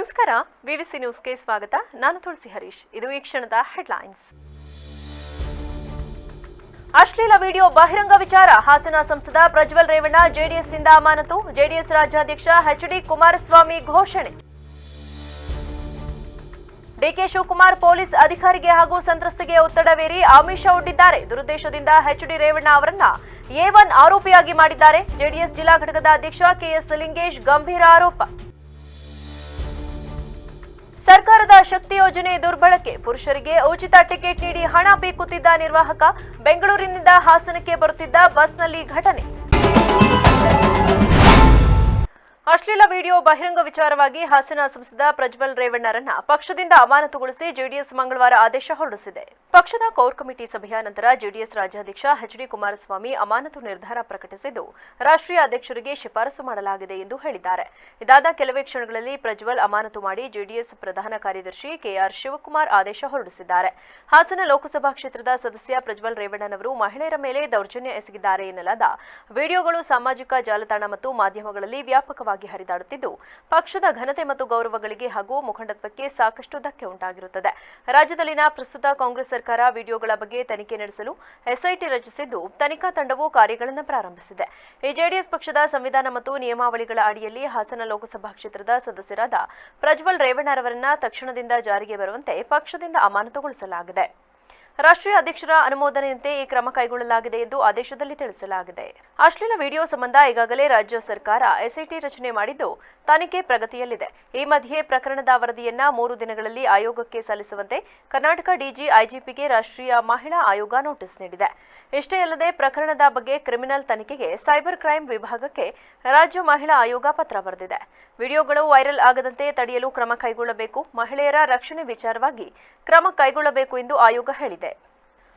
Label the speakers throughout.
Speaker 1: ನಮಸ್ಕಾರ, ವಿವಿಸಿ ನ್ಯೂಸ್ಗೆ ಸ್ವಾಗತ. ನಾನು ತುಳಸಿ ಹರೀಶ್. ಇದು ಈ ಕ್ಷಣದ ಹೆಡ್ಲೈನ್ಸ್. ಅಶ್ಲೀಲ ವಿಡಿಯೋ ಬಹಿರಂಗ ವಿಚಾರ. ಹಾಸನ ಸಂಸದ ಪ್ರಜ್ವಲ್ ರೇವಣ್ಣ ಜೆಡಿಎಸ್ನಿಂದ ಅಮಾನತು. ಜೆಡಿಎಸ್ ರಾಜ್ಯಾಧ್ಯಕ್ಷ ಎಚ್.ಡಿ. ಕುಮಾರಸ್ವಾಮಿ ಘೋಷಣೆ. ಡಿಕೆ ಶಿವಕುಮಾರ್ ಪೊಲೀಸ್ ಅಧಿಕಾರಿಗೆ ಹಾಗೂ ಸಂತ್ರಸ್ತೆಗೆ ಒತ್ತಡವೇರಿ ಆಮಿಷ ಒಡ್ಡಿದ್ದಾರೆ. ದುರುದ್ದೇಶದಿಂದ ಎಚ್.ಡಿ. ರೇವಣ್ಣ ಅವರನ್ನ A1 ಆರೋಪಿಯಾಗಿ ಮಾಡಿದ್ದಾರೆ. ಜೆಡಿಎಸ್ ಜಿಲ್ಲಾ ಘಟಕದ ಅಧ್ಯಕ್ಷ ಕೆಎಸ್ ಲಿಂಗೇಶ್ ಗಂಭೀರ ಆರೋಪ. ಸರ್ಕಾರದ ಶಕ್ತಿ ಯೋಜನೆ ದುರ್ಬಳಕೆ. ಪುರುಷರಿಗೆ ಉಚಿತ ಟಿಕೆಟ್ ನೀಡಿ ಹಣ ಪೀಕುತ್ತಿದ್ದ ನಿರ್ವಾಹಕ. ಬೆಂಗಳೂರಿನಿಂದ ಹಾಸನಕ್ಕೆ ಬರುತ್ತಿದ್ದ ಬಸ್ನಲ್ಲಿ ಘಟನೆ. ಅಶ್ಲೀಲ ವಿಡಿಯೋ ಬಹಿರಂಗ ವಿಚಾರವಾಗಿ ಹಾಸನ ಸಂಸದ ಪ್ರಜ್ವಲ್ ರೇವಣ್ಣರನ್ನ ಪಕ್ಷದಿಂದ ಅಮಾನತುಗೊಳಿಸಿ ಜೆಡಿಎಸ್ ಮಂಗಳವಾರ ಆದೇಶ ಹೊರಡಿಸಿದೆ. ಪಕ್ಷದ ಕೋರ್ ಕಮಿಟಿ ಸಭೆಯ ನಂತರ ಜೆಡಿಎಸ್ ರಾಜ್ಯಾಧ್ಯಕ್ಷ ಎಚ್.ಡಿ. ಕುಮಾರಸ್ವಾಮಿ ಅಮಾನತು ನಿರ್ಧಾರ ಪ್ರಕಟಿಸಿದ್ದು ರಾಷ್ಟ್ರೀಯ ಅಧ್ಯಕ್ಷರಿಗೆ ಶಿಫಾರಸು ಮಾಡಲಾಗಿದೆ ಎಂದು ಹೇಳಿದ್ದಾರೆ. ಇದಾದ ಕೆಲವೇ ಕ್ಷಣಗಳಲ್ಲಿ ಪ್ರಜ್ವಲ್ ಅಮಾನತು ಮಾಡಿ ಜೆಡಿಎಸ್ ಪ್ರಧಾನ ಕಾರ್ಯದರ್ಶಿ ಕೆಆರ್ ಶಿವಕುಮಾರ್ ಆದೇಶ ಹೊರಡಿಸಿದ್ದಾರೆ. ಹಾಸನ ಲೋಕಸಭಾ ಕ್ಷೇತ್ರದ ಸದಸ್ಯ ಪ್ರಜ್ವಲ್ ರೇವಣ್ಣನವರು ಮಹಿಳೆಯರ ಮೇಲೆ ದೌರ್ಜನ್ಯ ಎಸಗಿದ್ದಾರೆ ಎನ್ನಲಾದ ವಿಡಿಯೋಗಳು ಸಾಮಾಜಿಕ ಜಾಲತಾಣ ಮತ್ತು ಮಾಧ್ಯಮಗಳಲ್ಲಿ ವ್ಯಾಪಕವಾಗಿ ಹರಿದಾಡುತ್ತಿದ್ದು ಪಕ್ಷದ ಘನತೆ ಮತ್ತು ಗೌರವಗಳಿಗೆ ಹಾಗೂ ಮುಖಂಡತ್ವಕ್ಕೆ ಸಾಕಷ್ಟು ಧಕ್ಕೆ ಉಂಟಾಗಿರುತ್ತದೆ. ರಾಜ್ಯದಲ್ಲಿನ ಪ್ರಸ್ತುತ ಕಾಂಗ್ರೆಸ್ ಸರ್ಕಾರ ವಿಡಿಯೋಗಳ ಬಗ್ಗೆ ತನಿಖೆ ನಡೆಸಲು ಎಸ್ಐಟಿ ರಚಿಸಿದ್ದು ತನಿಖಾ ತಂಡವು ಕಾರ್ಯಗಳನ್ನು ಪ್ರಾರಂಭಿಸಿದೆ. ಈ ಜೆಡಿಎಸ್ ಪಕ್ಷದ ಸಂವಿಧಾನ ಮತ್ತು ನಿಯಮಾವಳಿಗಳ ಅಡಿಯಲ್ಲಿ ಹಾಸನ ಲೋಕಸಭಾ ಕ್ಷೇತ್ರದ ಸದಸ್ಯರಾದ ಪ್ರಜ್ವಲ್ ರೇವಣ್ಣರವರನ್ನ ತಕ್ಷಣದಿಂದ ಜಾರಿಗೆ ಬರುವಂತೆ ಪಕ್ಷದಿಂದ ಅಮಾನತುಗೊಳಿಸಲಾಗಿದೆ. ರಾಷ್ಟ್ರೀಯ ಅಧ್ಯಕ್ಷರ ಅನುಮೋದನೆಯಂತೆ ಈ ಕ್ರಮ ಕೈಗೊಳ್ಳಲಾಗಿದೆ ಎಂದು ಆದೇಶದಲ್ಲಿ ತಿಳಿಸಲಾಗಿದೆ. ಅಶ್ಲೀಲ ವಿಡಿಯೋ ಸಂಬಂಧ ಈಗಾಗಲೇ ರಾಜ್ಯ ಸರ್ಕಾರ ಎಸ್ಐಟಿ ರಚನೆ ಮಾಡಿದ್ದು ತನಿಖೆ ಪ್ರಗತಿಯಲ್ಲಿದೆ. ಈ ಮಧ್ಯೆ ಪ್ರಕರಣದ ವರದಿಯನ್ನ 3 ದಿನಗಳಲ್ಲಿ ಆಯೋಗಕ್ಕೆ ಸಲ್ಲಿಸುವಂತೆ ಕರ್ನಾಟಕ ಡಿಜಿ ಐಜಿಪಿಗೆ ರಾಷ್ಟ್ರೀಯ ಮಹಿಳಾ ಆಯೋಗ ನೋಟಿಸ್ ನೀಡಿದೆ. ಇಷ್ಟೇ ಅಲ್ಲದೆ ಪ್ರಕರಣದ ಬಗ್ಗೆ ಕ್ರಿಮಿನಲ್ ತನಿಖೆಗೆ ಸೈಬರ್ ಕ್ರೈಂ ವಿಭಾಗಕ್ಕೆ ರಾಜ್ಯ ಮಹಿಳಾ ಆಯೋಗ ಪತ್ರ ಬರೆದಿದೆ. ವಿಡಿಯೋಗಳು ವೈರಲ್ ಆಗದಂತೆ ತಡೆಯಲು ಕ್ರಮ ಕೈಗೊಳ್ಳಬೇಕು, ಮಹಿಳೆಯರ ರಕ್ಷಣೆ ವಿಚಾರವಾಗಿ ಕ್ರಮ ಕೈಗೊಳ್ಳಬೇಕು ಎಂದು ಆಯೋಗ ಹೇಳಿದೆ.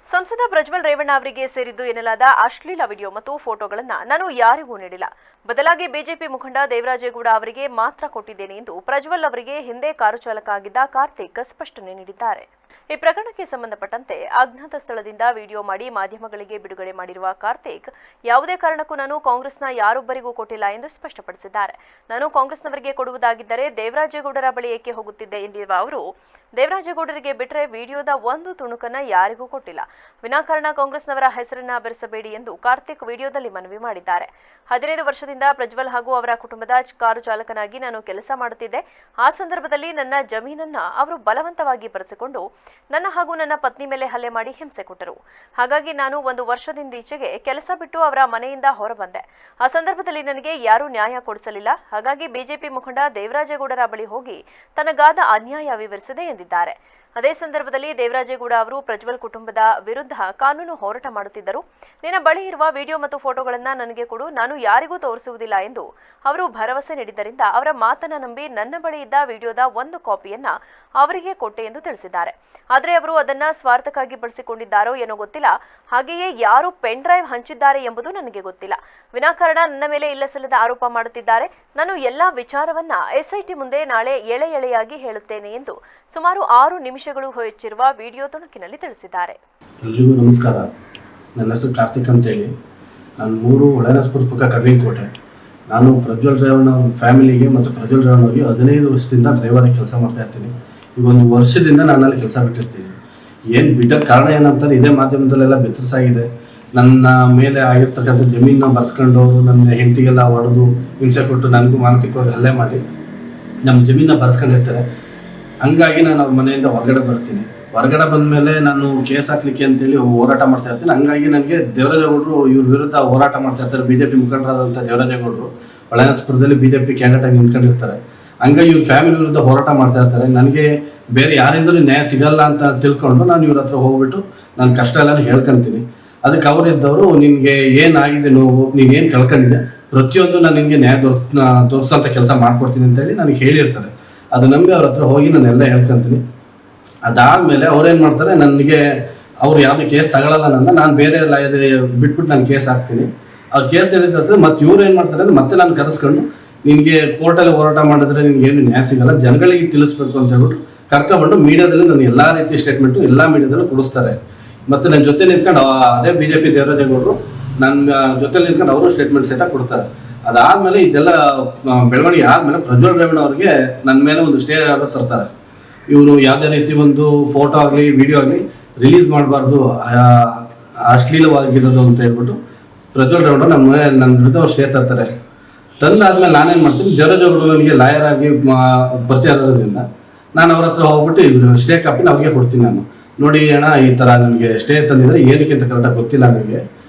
Speaker 1: ಸಂಸದ ಪ್ರಜ್ವಲ್ ರೇವಣ್ಣ ಅವರಿಗೆ ಸೇರಿದ್ದು ಎನ್ನಲಾದ ಅಶ್ಲೀಲ ವಿಡಿಯೋ ಮತ್ತು ಫೋಟೋಗಳನ್ನು ನಾನು ಯಾರಿಗೂ ನೀಡಿಲ್ಲ, ಬದಲಾಗಿ ಬಿಜೆಪಿ ಮುಖಂಡ ದೇವರಾಜೇಗೌಡ ಅವರಿಗೆ ಮಾತ್ರ ಕೊಟ್ಟಿದ್ದೇನೆ ಎಂದು ಪ್ರಜ್ವಲ್ ಅವರಿಗೆ ಹಿಂದೆ ಕಾರು ಚಾಲಕ ಆಗಿದ್ದ ಕಾರ್ತಿಕ್ ಸ್ಪಷ್ಟನೆ ನೀಡಿದ್ದಾರೆ. ಈ ಪ್ರಕರಣಕ್ಕೆ ಸಂಬಂಧಪಟ್ಟಂತೆ ಅಜ್ಞಾತ ಸ್ಥಳದಿಂದ ವಿಡಿಯೋ ಮಾಡಿ ಮಾಧ್ಯಮಗಳಿಗೆ ಬಿಡುಗಡೆ ಮಾಡಿರುವ ಕಾರ್ತಿಕ್ ಯಾವುದೇ ಕಾರಣಕ್ಕೂ ನಾನು ಕಾಂಗ್ರೆಸ್ನ ಯಾರೊಬ್ಬರಿಗೂ ಕೊಟ್ಟಿಲ್ಲ ಎಂದು ಸ್ಪಷ್ಟಪಡಿಸಿದ್ದಾರೆ. ನಾನು ಕಾಂಗ್ರೆಸ್ನವರಿಗೆ ಕೊಡುವುದಾಗಿದ್ದರೆ ದೇವರಾಜೇಗೌಡರ ಬಳಿ ಏಕೆ ಹೋಗುತ್ತಿದ್ದೆ ಎಂದಿರುವ ಅವರು, ದೇವರಾಜೇಗೌಡರಿಗೆ ಬಿಟ್ಟರೆ ವಿಡಿಯೋದ ಒಂದು ತುಣುಕನ್ನ ಯಾರಿಗೂ ಕೊಟ್ಟಿಲ್ಲ. ವಿನಾಕಾರಣ ಕಾಂಗ್ರೆಸ್ನವರ ಹೆಸರನ್ನ ಬೆರೆಸಬೇಡಿ ಎಂದು ಕಾರ್ತಿಕ್ ವಿಡಿಯೋದಲ್ಲಿ ಮನವಿ ಮಾಡಿದ್ದಾರೆ. 15 ವರ್ಷದಿಂದ ಪ್ರಜ್ವಲ್ ಹಾಗೂ ಅವರ ಕುಟುಂಬದ ಕಾರು ಚಾಲಕನಾಗಿ ನಾನು ಕೆಲಸ ಮಾಡುತ್ತಿದ್ದೆ. ಆ ಸಂದರ್ಭದಲ್ಲಿ ನನ್ನ ಜಮೀನನ್ನ ಅವರು ಬಲವಂತವಾಗಿ ಬರೆಸಿಕೊಂಡು ನನ್ನ ಹಾಗೂ ನನ್ನ ಪತ್ನಿ ಮೇಲೆ ಹಲ್ಲೆ ಮಾಡಿ ಹಿಂಸೆ ಕೊಟ್ಟರು. ಹಾಗಾಗಿ ನಾನು 1 ವರ್ಷದಿಂದೀಚೆಗೆ ಕೆಲಸ ಬಿಟ್ಟು ಅವರ ಮನೆಯಿಂದ ಹೊರಬಂದೆ. ಆ ಸಂದರ್ಭದಲ್ಲಿ ನನಗೆ ಯಾರೂ ನ್ಯಾಯ ಕೊಡಿಸಲಿಲ್ಲ. ಹಾಗಾಗಿ ಬಿಜೆಪಿ ಮುಖಂಡ ದೇವರಾಜೇಗೌಡರ ಬಳಿ ಹೋಗಿ ತನಗಾದ ಅನ್ಯಾಯ ವಿವರಿಸಿದೆ ಎಂದಿದ್ದಾರೆ. ಅದೇ ಸಂದರ್ಭದಲ್ಲಿ ದೇವರಾಜೇಗೌಡ ಅವರು ಪ್ರಜ್ವಲ್ ಕುಟುಂಬದ ವಿರುದ್ಧ ಕಾನೂನು ಹೋರಾಟ ಮಾಡುತ್ತಿದ್ದರು. ನಿನ್ನ ಬಳಿ ಇರುವ ವಿಡಿಯೋ ಮತ್ತು ಫೋಟೋಗಳನ್ನು ನನಗೆ ಕೊಡು, ನಾನು ಯಾರಿಗೂ ತೋರಿಸುವುದಿಲ್ಲ ಎಂದು ಅವರು ಭರವಸೆ ನೀಡಿದ್ದರಿಂದ ಅವರ ಮಾತನ್ನ ನಂಬಿ ನನ್ನ ಬಳಿ ಇದ್ದ ವಿಡಿಯೋದ ಒಂದು ಕಾಪಿಯನ್ನ ಅವರಿಗೆ ಕೊಟ್ಟೆ ಎಂದು ತಿಳಿಸಿದ್ದಾರೆ. ಆದರೆ ಅವರು ಅದನ್ನ ಸ್ವಾರ್ಥಕ್ಕಾಗಿ ಬಳಸಿಕೊಂಡಿದ್ದಾರೋ ಏನೋ ಗೊತ್ತಿಲ್ಲ. ಹಾಗೆಯೇ ಯಾರು ಪೆನ್ ಡ್ರೈವ್ ಹಂಚಿದ್ದಾರೆ ಎಂಬುದು ನನಗೆ ಗೊತ್ತಿಲ್ಲ. ವಿನಾಕಾರಣ ನನ್ನ ಮೇಲೆ ಇಲ್ಲಸಲ್ಲದ ಆರೋಪ ಮಾಡುತ್ತಿದ್ದಾರೆ. ನಾನು ಎಲ್ಲಾ ವಿಚಾರವನ್ನ ಎಸ್ಐಟಿ ಮುಂದೆ ನಾಳೆ ಎಳೆಯಾಗಿ ಹೇಳುತ್ತೇನೆ ಎಂದು ಸುಮಾರು 6 ನಿಮಿಷಗಳು ಹೆಚ್ಚಿರುವ ವಿಡಿಯೋ ತುಣುಕಿನಲ್ಲಿ ತಿಳಿಸಿದ್ದಾರೆ.
Speaker 2: ಎಲ್ರಿಗೂ ನಮಸ್ಕಾರ. ನನ್ನ ಹೆಸರು ಕಾರ್ತಿಕ್ ಅಂತೇಳಿ. ನಾನು 3 ಒಳನಸ್ಪುರ ಪಕ್ಕ ಕಬ್ಬಿನಕೋಟೆ. ನಾನು ಪ್ರಜ್ವಲ್ ರೇವಣ್ಣ ಅವ್ರ ಫ್ಯಾಮಿಲಿಗೆ ಮತ್ತು ಪ್ರಜ್ವಲ್ ರೇವಣ್ಣ ಅವರಿಗೆ 15 ವರ್ಷದಿಂದ ಡ್ರೈವರಾಗಿ ಕೆಲಸ ಮಾಡ್ತಾ ಇರ್ತೀನಿ. ಈಗ 1 ವರ್ಷದಿಂದ ನಾನು ಅಲ್ಲಿ ಕೆಲಸ ಬಿಟ್ಟಿರ್ತೀನಿ. ಏನು ಬಿಟ್ಟ ಕಾರಣ ಏನಂತಾರೆ, ಇದೇ ಮಾಧ್ಯಮದಲ್ಲೆಲ್ಲ ಬೆತ್ತರಿಸಾಗಿದೆ. ನನ್ನ ಮೇಲೆ ಆಗಿರ್ತಕ್ಕಂಥ ಜಮೀನನ್ನ ಬರ್ಸ್ಕೊಂಡು ಅವರು ನನ್ನ ಹೆಂಡತಿಗೆಲ್ಲ ಹೊಡೆದು ಹಿಂಸೆ ಕೊಟ್ಟು ನನಗೂ ಮಾನಸಿಕವಾಗಿ ಹಲ್ಲೆ ಮಾಡಿ ನಮ್ಮ ಜಮೀನನ್ನ ಬರ್ಸ್ಕೊಂಡಿರ್ತಾರೆ. ಹಂಗಾಗಿ ನಾನು ಅವ್ರ ಮನೆಯಿಂದ ಹೊರಗಡೆ ಬರ್ತೀನಿ. ಹೊರಗಡೆ ಬಂದ ಮೇಲೆ ನಾನು ಕೇಸ್ ಹಾಕ್ಲಿಕ್ಕೆ ಅಂತೇಳಿ ಹೋರಾಟ ಮಾಡ್ತಾ ಇರ್ತೀನಿ. ಹಂಗಾಗಿ ನನಗೆ ದೇವರಾಜೇಗೌಡರು ಇವ್ರ ವಿರುದ್ಧ ಹೋರಾಟ ಮಾಡ್ತಾ ಇರ್ತಾರೆ. ಬಿಜೆಪಿ ಮುಖಂಡರಾದಂಥ ದೇವರಾಜೇಗೌಡರು ಒಳನಸ್ಪುರದಲ್ಲಿ ಬಿಜೆಪಿ ಕ್ಯಾಂಡಿಡೇಟ್ ಆಗಿ ನಿಂತ್ಕೊಂಡಿರ್ತಾರೆ. ಹಂಗಾಗಿ ಇವ್ರ ಫ್ಯಾಮಿಲಿ ವಿರುದ್ಧ ಹೋರಾಟ ಮಾಡ್ತಾ ಇರ್ತಾರೆ. ನನಗೆ ಬೇರೆ ಯಾರಿಂದಲೂ ನ್ಯಾಯ ಸಿಗಲ್ಲ ಅಂತ ತಿಳ್ಕೊಂಡು ನಾನು ಇವ್ರ ಹತ್ರ ಹೋಗ್ಬಿಟ್ಟು ನನ್ನ ಕಷ್ಟ ಎಲ್ಲ ಹೇಳ್ಕೊಂತೀನಿ. ಅದಕ್ಕೆ ಅವರಿದ್ದವರು, ನಿನಗೆ ಏನಾಗಿದೆ ನೋವು, ನೀನೇನು ಕಳ್ಕೊಂಡಿದ್ದೆ, ಪ್ರತಿಯೊಂದು ನಾನು ನಿನಗೆ ನ್ಯಾಯ ತೋರಿಸೋಂಥ ಕೆಲಸ ಮಾಡ್ಕೊಡ್ತೀನಿ ಅಂತೇಳಿ ನನಗೆ ಹೇಳಿರ್ತಾರೆ. ಅದು ನಂಬಿ ಅವ್ರ ಹತ್ರ ಹೋಗಿ ನಾನೆಲ್ಲ ಹೇಳ್ಕೊಂತೀನಿ. ಅದಾದಮೇಲೆ ಅವ್ರೇನು ಮಾಡ್ತಾರೆ, ನನಗೆ ಅವ್ರು ಯಾವುದೇ ಕೇಸ್ ತಗೊಳ್ಳಲ್ಲ, ನಾನು ಬೇರೆ ಲಾಯರ್ ಬಿಟ್ಬಿಟ್ಟು ನಾನು ಕೇಸ್ ಹಾಕ್ತೀನಿ. ಆ ಕೇಸ್ ನಡೀತದೆ. ಮತ್ತು ಇವ್ರು ಏನು ಮಾಡ್ತಾರೆ ಅಂದರೆ ಮತ್ತೆ ನಾನು ಕರೆಸ್ಕೊಂಡು, ನಿನಗೆ ಕೋರ್ಟಲ್ಲಿ ಹೋರಾಟ ಮಾಡಿದ್ರೆ ನಿನ್ಗೇನು ನ್ಯಾಯ ಸಿಗಲ್ಲ, ಜನಗಳಿಗೆ ತಿಳಿಸ್ಬೇಕು ಅಂತ ಹೇಳ್ಬಿಟ್ಟು ಕರ್ಕೊಂಡ್ಬಂದು ಮೀಡಿಯಾದಲ್ಲಿ ನಾನು ಎಲ್ಲ ರೀತಿಯ ಸ್ಟೇಟ್ಮೆಂಟು ಎಲ್ಲ ಮೀಡಿಯಾದಲ್ಲೂ ಕೊಡಿಸ್ತಾರೆ. ಮತ್ತು ನನ್ನ ಜೊತೆ ನಿಂತ್ಕೊಂಡು ಅದೇ ಬಿಜೆಪಿ ದೇವರಾಜೇಗೌಡರು ನನ್ನ ಜೊತೆ ನಿಂತ್ಕೊಂಡು ಅವರು ಸ್ಟೇಟ್ಮೆಂಟ್ ಸಹಿತ ಕೊಡ್ತಾರೆ. ಅದಾದ್ಮೇಲೆ ಇದೆಲ್ಲ ಬೆಳವಣಿಗೆ ಆದ್ಮೇಲೆ ಪ್ರಜ್ವಲ್ ರೇವಣ್ಣ ಅವ್ರಿಗೆ ನನ್ನ ಮೇಲೆ ಒಂದು ಸ್ಟೇ ಆರ್ಡರ್ ತರ್ತಾರೆ. ಇವರು ಯಾವುದೇ ರೀತಿ ಒಂದು ಫೋಟೋ ಆಗಲಿ ವಿಡಿಯೋ ಆಗಲಿ ರಿಲೀಸ್ ಮಾಡಬಾರ್ದು, ಅಶ್ಲೀಲವಾಗಿರೋದು ಅಂತ ಹೇಳ್ಬಿಟ್ಟು ಪ್ರಜ್ವಲ್ ರೇವಣ್ಣ ನನ್ನ ವಿರುದ್ಧ ಸ್ಟೇ ತರ್ತಾರೆ. ತಂದಾದ್ಮೇಲೆ ನಾನೇನು ಮಾಡ್ತೀನಿ, ಜವರೇಗೌಡರು ನನಗೆ ಲಾಯರ್ ಆಗಿ ಪರಿಚಯ ಇರೋದ್ರಿಂದ ನಾನು ಅವ್ರ ಹತ್ರ ಹೋಗ್ಬಿಟ್ಟು ಸ್ಟೇ ಕಾಪಿನ ಅವ್ರಿಗೆ ಕೊಡ್ತೀನಿ. ನಾನು ನೋಡಿ ಅಣ್ಣ ಈ ಥರ ನನಗೆ ಸ್ಟೇ ತಂದಿದ್ದಾರೆ, ಏನಕ್ಕೆ ಅಂತ ಕರೆಕ್ಟಾಗಿ ಗೊತ್ತಿಲ್ಲ ನನಗೆ,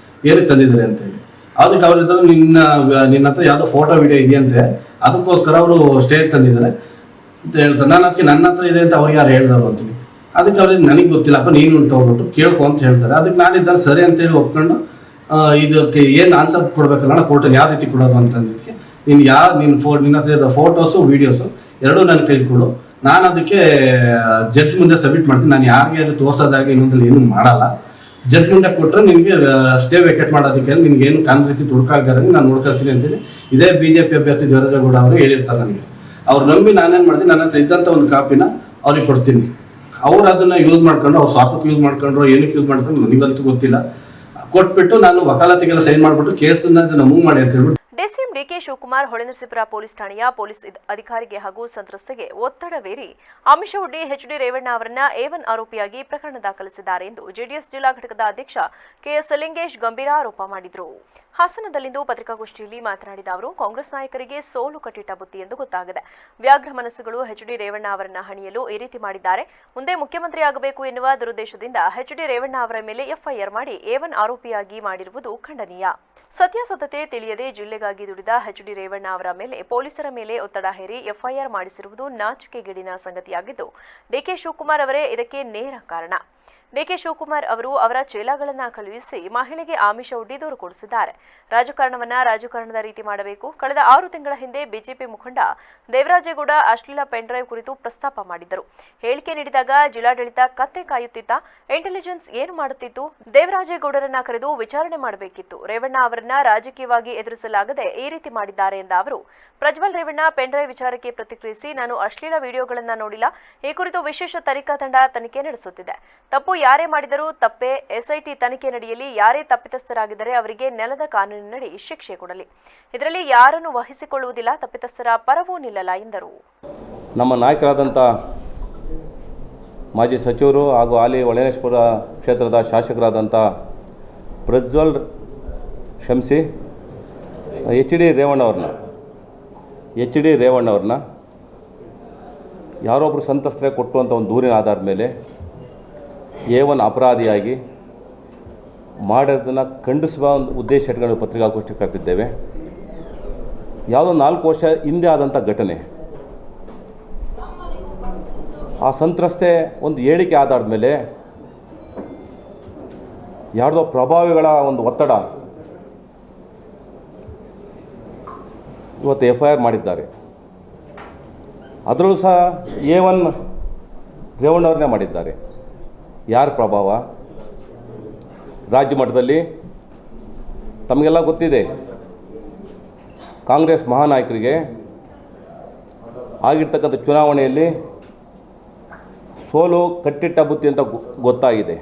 Speaker 2: ಏನಕ್ಕೆ ತಂದಿದ್ದಾರೆ ಅಂತೇಳಿ. ಅದಕ್ಕೆ ಅವ್ರಿದ್ರು ನಿನ್ನ ಹತ್ರ ಯಾವುದೋ ಫೋಟೋ ವಿಡಿಯೋ ಇದೆಯಂತೆ, ಅದಕ್ಕೋಸ್ಕರ ಅವರು ಸ್ಟೇ ತಂದಿದ್ದಾರೆ ಅಂತ ಹೇಳ್ತಾರೆ. ನನ್ನ ಹತ್ರ ಇದೆ ಅಂತ ಅವ್ರಿಗೆ ಯಾರು ಹೇಳ್ದವ್ರು ಅಂತೀನಿ. ಅದಕ್ಕೆ ಅವ್ರಿಗೆ ನನಗೆ ಗೊತ್ತಿಲ್ಲಪ್ಪ, ನೀನು ಉಂಟು ಹೋಗ್ಬಿಟ್ಟು ಕೇಳ್ಕೊ ಅಂತ ಹೇಳ್ತಾರೆ. ಅದಕ್ಕೆ ನಾನಿದ್ದಾನೆ ಸರಿ ಅಂತೇಳಿ ಒಪ್ಕೊಂಡು ಇದಕ್ಕೆ ಏನು ಆನ್ಸರ್ ಕೊಡ್ಬೇಕಲ್ಲ ಕೋರ್ಟಲ್ಲಿ ಯಾವ ರೀತಿ ಕೊಡೋದು ಅಂತಂದಿದ್ದಕ್ಕೆ ನಿನ್ನ ನಿನ್ನ ಹತ್ರ ಇರೋ ಫೋಟೋಸು ವೀಡಿಯೋಸು ಎರಡೂ ನನ್ನ ಕೈಲಿ ಕೊಡು, ನಾನು ಅದಕ್ಕೆ ಜಡ್ಜ್ ಮುಂದೆ ಸಬ್ಮಿಟ್ ಮಾಡ್ತೀನಿ. ನಾನು ಯಾರಿಗೆ ಅದು ತೋರ್ಸೋದಾಗಿ ಇನ್ನೊಂದಲ್ಲಿ ಏನೂ ಮಾಡಲ್ಲ. ಜಡ್ಜ್ ಮುಂದೆ ಕೊಟ್ಟರೆ ನಿನಗೆ ಸ್ಟೇ ವೇಕೆಟ್ ಮಾಡೋದಕ್ಕೆ ನಿನ್ಗೆ ಏನು ಕಾನ್ ರೀತಿ ತುಡ್ಕಾಗ್ದಾರೆ ನಾನು ನೋಡ್ಕೊಳ್ತೀನಿ ಅಂತೇಳಿ ಇದೇ BJP ಅಭ್ಯರ್ಥಿ ಜವರೇಗೌಡ ಅವರು ಹೇಳಿರ್ತಾರೆ ನನಗೆ. ಅವ್ರು ನಂಬಿ ನಾನೇನು ಮಾಡ್ತೀನಿ, ನನ್ನ ಹತ್ರ ಇದ್ದಂಥ ಒಂದು ಕಾಪಿನ ಅವ್ರಿಗೆ ಕೊಡ್ತೀನಿ. ಅವ್ರು ಅದನ್ನ ಯೂಸ್ ಮಾಡ್ಕೊಂಡು, ಅವ್ರು ಸ್ವಾರ್ಥಕ್ಕೆ ಯೂಸ್ ಮಾಡ್ಕೊಂಡ್ರು ಏನಕ್ಕೆ ಯೂಸ್ ಮಾಡ್ಕೊಂಡು ನನಗಂತೂ ಗೊತ್ತಿಲ್ಲ. ಕೊಟ್ಬಿಟ್ಟು ನಾನು ವಕಾಲತಿಗೆಲ್ಲ ಸೈನ್ ಮಾಡ್ಬಿಟ್ಟು ಕೇಸನ್ನ ಮೂವ್ ಮಾಡಿ ಅಂತ ಹೇಳ್ಬಿಟ್ಟು
Speaker 1: DCM DK Shivakumar Holenarasipura police ಠಾಣೆಯ ಪೊಲೀಸ್ ಅಧಿಕಾರಿಗೆ ಹಾಗೂ ಸಂತ್ರಸ್ತೆಗೆ ಒತ್ತಡವೇರಿ ಆಮಿಷವೊಡ್ಡಿ ಎಚ್ಡಿ ರೇವಣ್ಣ ಅವರನ್ನ A1 ಆರೋಪಿಯಾಗಿ ಪ್ರಕರಣ ದಾಖಲಿಸಿದ್ದಾರೆ ಎಂದು ಜೆಡಿಎಸ್ ಜಿಲ್ಲಾ ಘಟಕದ ಅಧ್ಯಕ್ಷ ಕೆಎಸ್ ಲಿಂಗೇಶ್ ಗಂಭೀರ ಆರೋಪ ಮಾಡಿದರು. ಹಾಸನದಲ್ಲಿಂದು ಪತ್ರಿಕಾಗೋಷ್ಠಿಯಲ್ಲಿ ಮಾತನಾಡಿದ ಅವರು, ಕಾಂಗ್ರೆಸ್ ನಾಯಕರಿಗೆ ಸೋಲು ಕಟ್ಟಿಟ್ಟ ಬುತ್ತಿ ಎಂದು ಗೊತ್ತಾಗಿದೆ. ವ್ಯಾಘ್ರ ಮನಸ್ಸುಗಳು ಎಚ್ಡಿ ರೇವಣ್ಣ ಅವರನ್ನ ಹಣಿಯಲು ಈ ರೀತಿ ಮಾಡಿದ್ದಾರೆ. ಮುಂದೆ ಮುಖ್ಯಮಂತ್ರಿ ಆಗಬೇಕು ಎನ್ನುವ ದುರುದ್ದೇಶದಿಂದ ಎಚ್ಡಿ ರೇವಣ್ಣ ಅವರ ಮೇಲೆ ಎಫ್ಐಆರ್ ಮಾಡಿ A1 ಆರೋಪಿಯಾಗಿ ಮಾಡಿರುವುದು ಖಂಡನೀಯ. ಸತ್ಯಾಸತ್ಯತೆ ತಿಳಿಯದೆ ಜಿಲ್ಲೆಗಾಗಿ ದುಡಿದ ಎಚ್ಡಿ ರೇವಣ್ಣ ಅವರ ಮೇಲೆ ಪೊಲೀಸರ ಮೇಲೆ ಒತ್ತಡ ಹೇರಿ ಎಫ್ಐಆರ್ ಮಾಡಿಸಿರುವುದು ನಾಚಿಕೆಗೇಡಿನ ಸಂಗತಿಯಾಗಿದ್ದು, ಡಿಕೆ ಶಿವಕುಮಾರ್ ಅವರೇ ಇದಕ್ಕೆ ನೇರ ಕಾರಣ. ಡಿಕೆ ಶಿವಕುಮಾರ್ ಅವರು ಅವರ ಚೇಲಾಗಳನ್ನ ಕಳುಹಿಸಿ ಮಹಿಳೆಗೆ ಆಮಿಷ ಒಡ್ಡಿ ದೂರು ಕೊಡಿಸಿದ್ದಾರೆ. ರಾಜಕಾರಣವನ್ನ ರಾಜಕಾರಣದ ರೀತಿ ಮಾಡಬೇಕು. ಕಳೆದ 6 ತಿಂಗಳ ಹಿಂದೆ ಬಿಜೆಪಿ ಮುಖಂಡ ದೇವರಾಜೇಗೌಡ ಅಶ್ಲೀಲ ಪೆನ್ಡ್ರೈವ್ ಕುರಿತು ಪ್ರಸ್ತಾಪ ಮಾಡಿದ್ದರು. ಹೇಳಿಕೆ ನೀಡಿದಾಗ ಜಿಲ್ಲಾಡಳಿತ ಕತ್ತೆ ಕಾಯುತ್ತಿತ್ತ, ಇಂಟೆಲಿಜೆನ್ಸ್ ಏನು ಮಾಡುತ್ತಿತ್ತು? ದೇವರಾಜೇಗೌಡರನ್ನ ಕರೆದು ವಿಚಾರಣೆ ಮಾಡಬೇಕಿತ್ತು. ರೇವಣ್ಣ ಅವರನ್ನ ರಾಜಕೀಯವಾಗಿ ಎದುರಿಸಲಾಗದೆ ಈ ರೀತಿ ಮಾಡಿದ್ದಾರೆ ಎಂದ ಅವರು, ಪ್ರಜ್ವಲ್ ರೇವಣ್ಣ ಪೆನ್ಡ್ರೈವ್ ವಿಚಾರಕ್ಕೆ ಪ್ರತಿಕ್ರಿಯಿಸಿ, ನಾನು ಅಶ್ಲೀಲ ವಿಡಿಯೋಗಳನ್ನ ನೋಡಿಲ್ಲ. ಈ ಕುರಿತು ವಿಶೇಷ ತನಿಖಾ ತಂಡ ತನಿಖೆ ನಡೆಸುತ್ತಿದೆ. ತಪ್ಪು ಯಾರೇ ಮಾಡಿದರೂ ತಪ್ಪೇ. ಎಸ್ಐಟಿ ತನಿಖೆ ನಡೆಯಲಿ. ಯಾರೇ ತಪ್ಪಿತಸ್ಥರಾಗಿದ್ದರೆ ಅವರಿಗೆ ನೆಲದ ಕಾನೂನಿನಡಿ ಶಿಕ್ಷೆ ಕೊಡಲಿ. ಇದರಲ್ಲಿ ಯಾರನ್ನು ವಹಿಸಿಕೊಳ್ಳುವುದಿಲ್ಲ. ತಪ್ಪಿತಸ್ಥರ ಪರವೂ ನಿಲ್ಲಲ್ಲ ಎಂದರು.
Speaker 3: ನಮ್ಮ ನಾಯಕರಾದಂಥ ಮಾಜಿ ಸಚಿವರು ಹಾಗೂ ಹಾಲಿ ಹೊಳೆನರಸೀಪುರ ಕ್ಷೇತ್ರದ ಶಾಸಕರಾದಂಥ ಪ್ರಜ್ವಲ್ ಎಚ್ ಡಿ ರೇವಣ್ಣವ್ರನ್ನ ಯಾರೊಬ್ಬರು ಸಂತ್ರಸ್ತರೇ ಕೊಟ್ಟುವಂಥ ಒಂದು ದೂರಿನ ಆಧಾರದ ಮೇಲೆ A1 ಅಪರಾಧಿಯಾಗಿ ಮಾಡೋದನ್ನು ಖಂಡಿಸುವ ಒಂದು ಉದ್ದೇಶ ಇಟ್ಕೊಂಡು ಪತ್ರಿಕಾಗೋಷ್ಠಿ ಕರೆದಿದ್ದೇವೆ. ಯಾವುದೋ 4 ವರ್ಷ ಹಿಂದೆ ಆದಂಥ ಘಟನೆ. ಆ ಸಂತ್ರಸ್ತೆ ಒಂದು ಹೇಳಿಕೆ ಆಧಾರದ ಮೇಲೆ ಯಾರ್ದೋ ಪ್ರಭಾವಿಗಳ ಒಂದು ಒತ್ತಡ ಇವತ್ತು FIR ಮಾಡಿದ್ದಾರೆ. ಅದರಲ್ಲೂ ಸಹ A1 ರೇವಣ್ಣವ್ರನ್ನೇ ಮಾಡಿದ್ದಾರೆ. ಯಾರ ಪ್ರಭಾವ? ರಾಜ್ಯ ಮಟ್ಟದಲ್ಲಿ ತಮಗೆಲ್ಲ ಗೊತ್ತಿದೆ, ಕಾಂಗ್ರೆಸ್ ಮಹಾನಾಯಕರಿಗೆ ಆಗಿರ್ತಕ್ಕಂಥ ಚುನಾವಣೆಯಲ್ಲಿ ಸೋಲು ಕಟ್ಟಿಟ್ಟ ಬುತ್ತಿ ಅಂತ ಗೊತ್ತಾಗಿದೆ.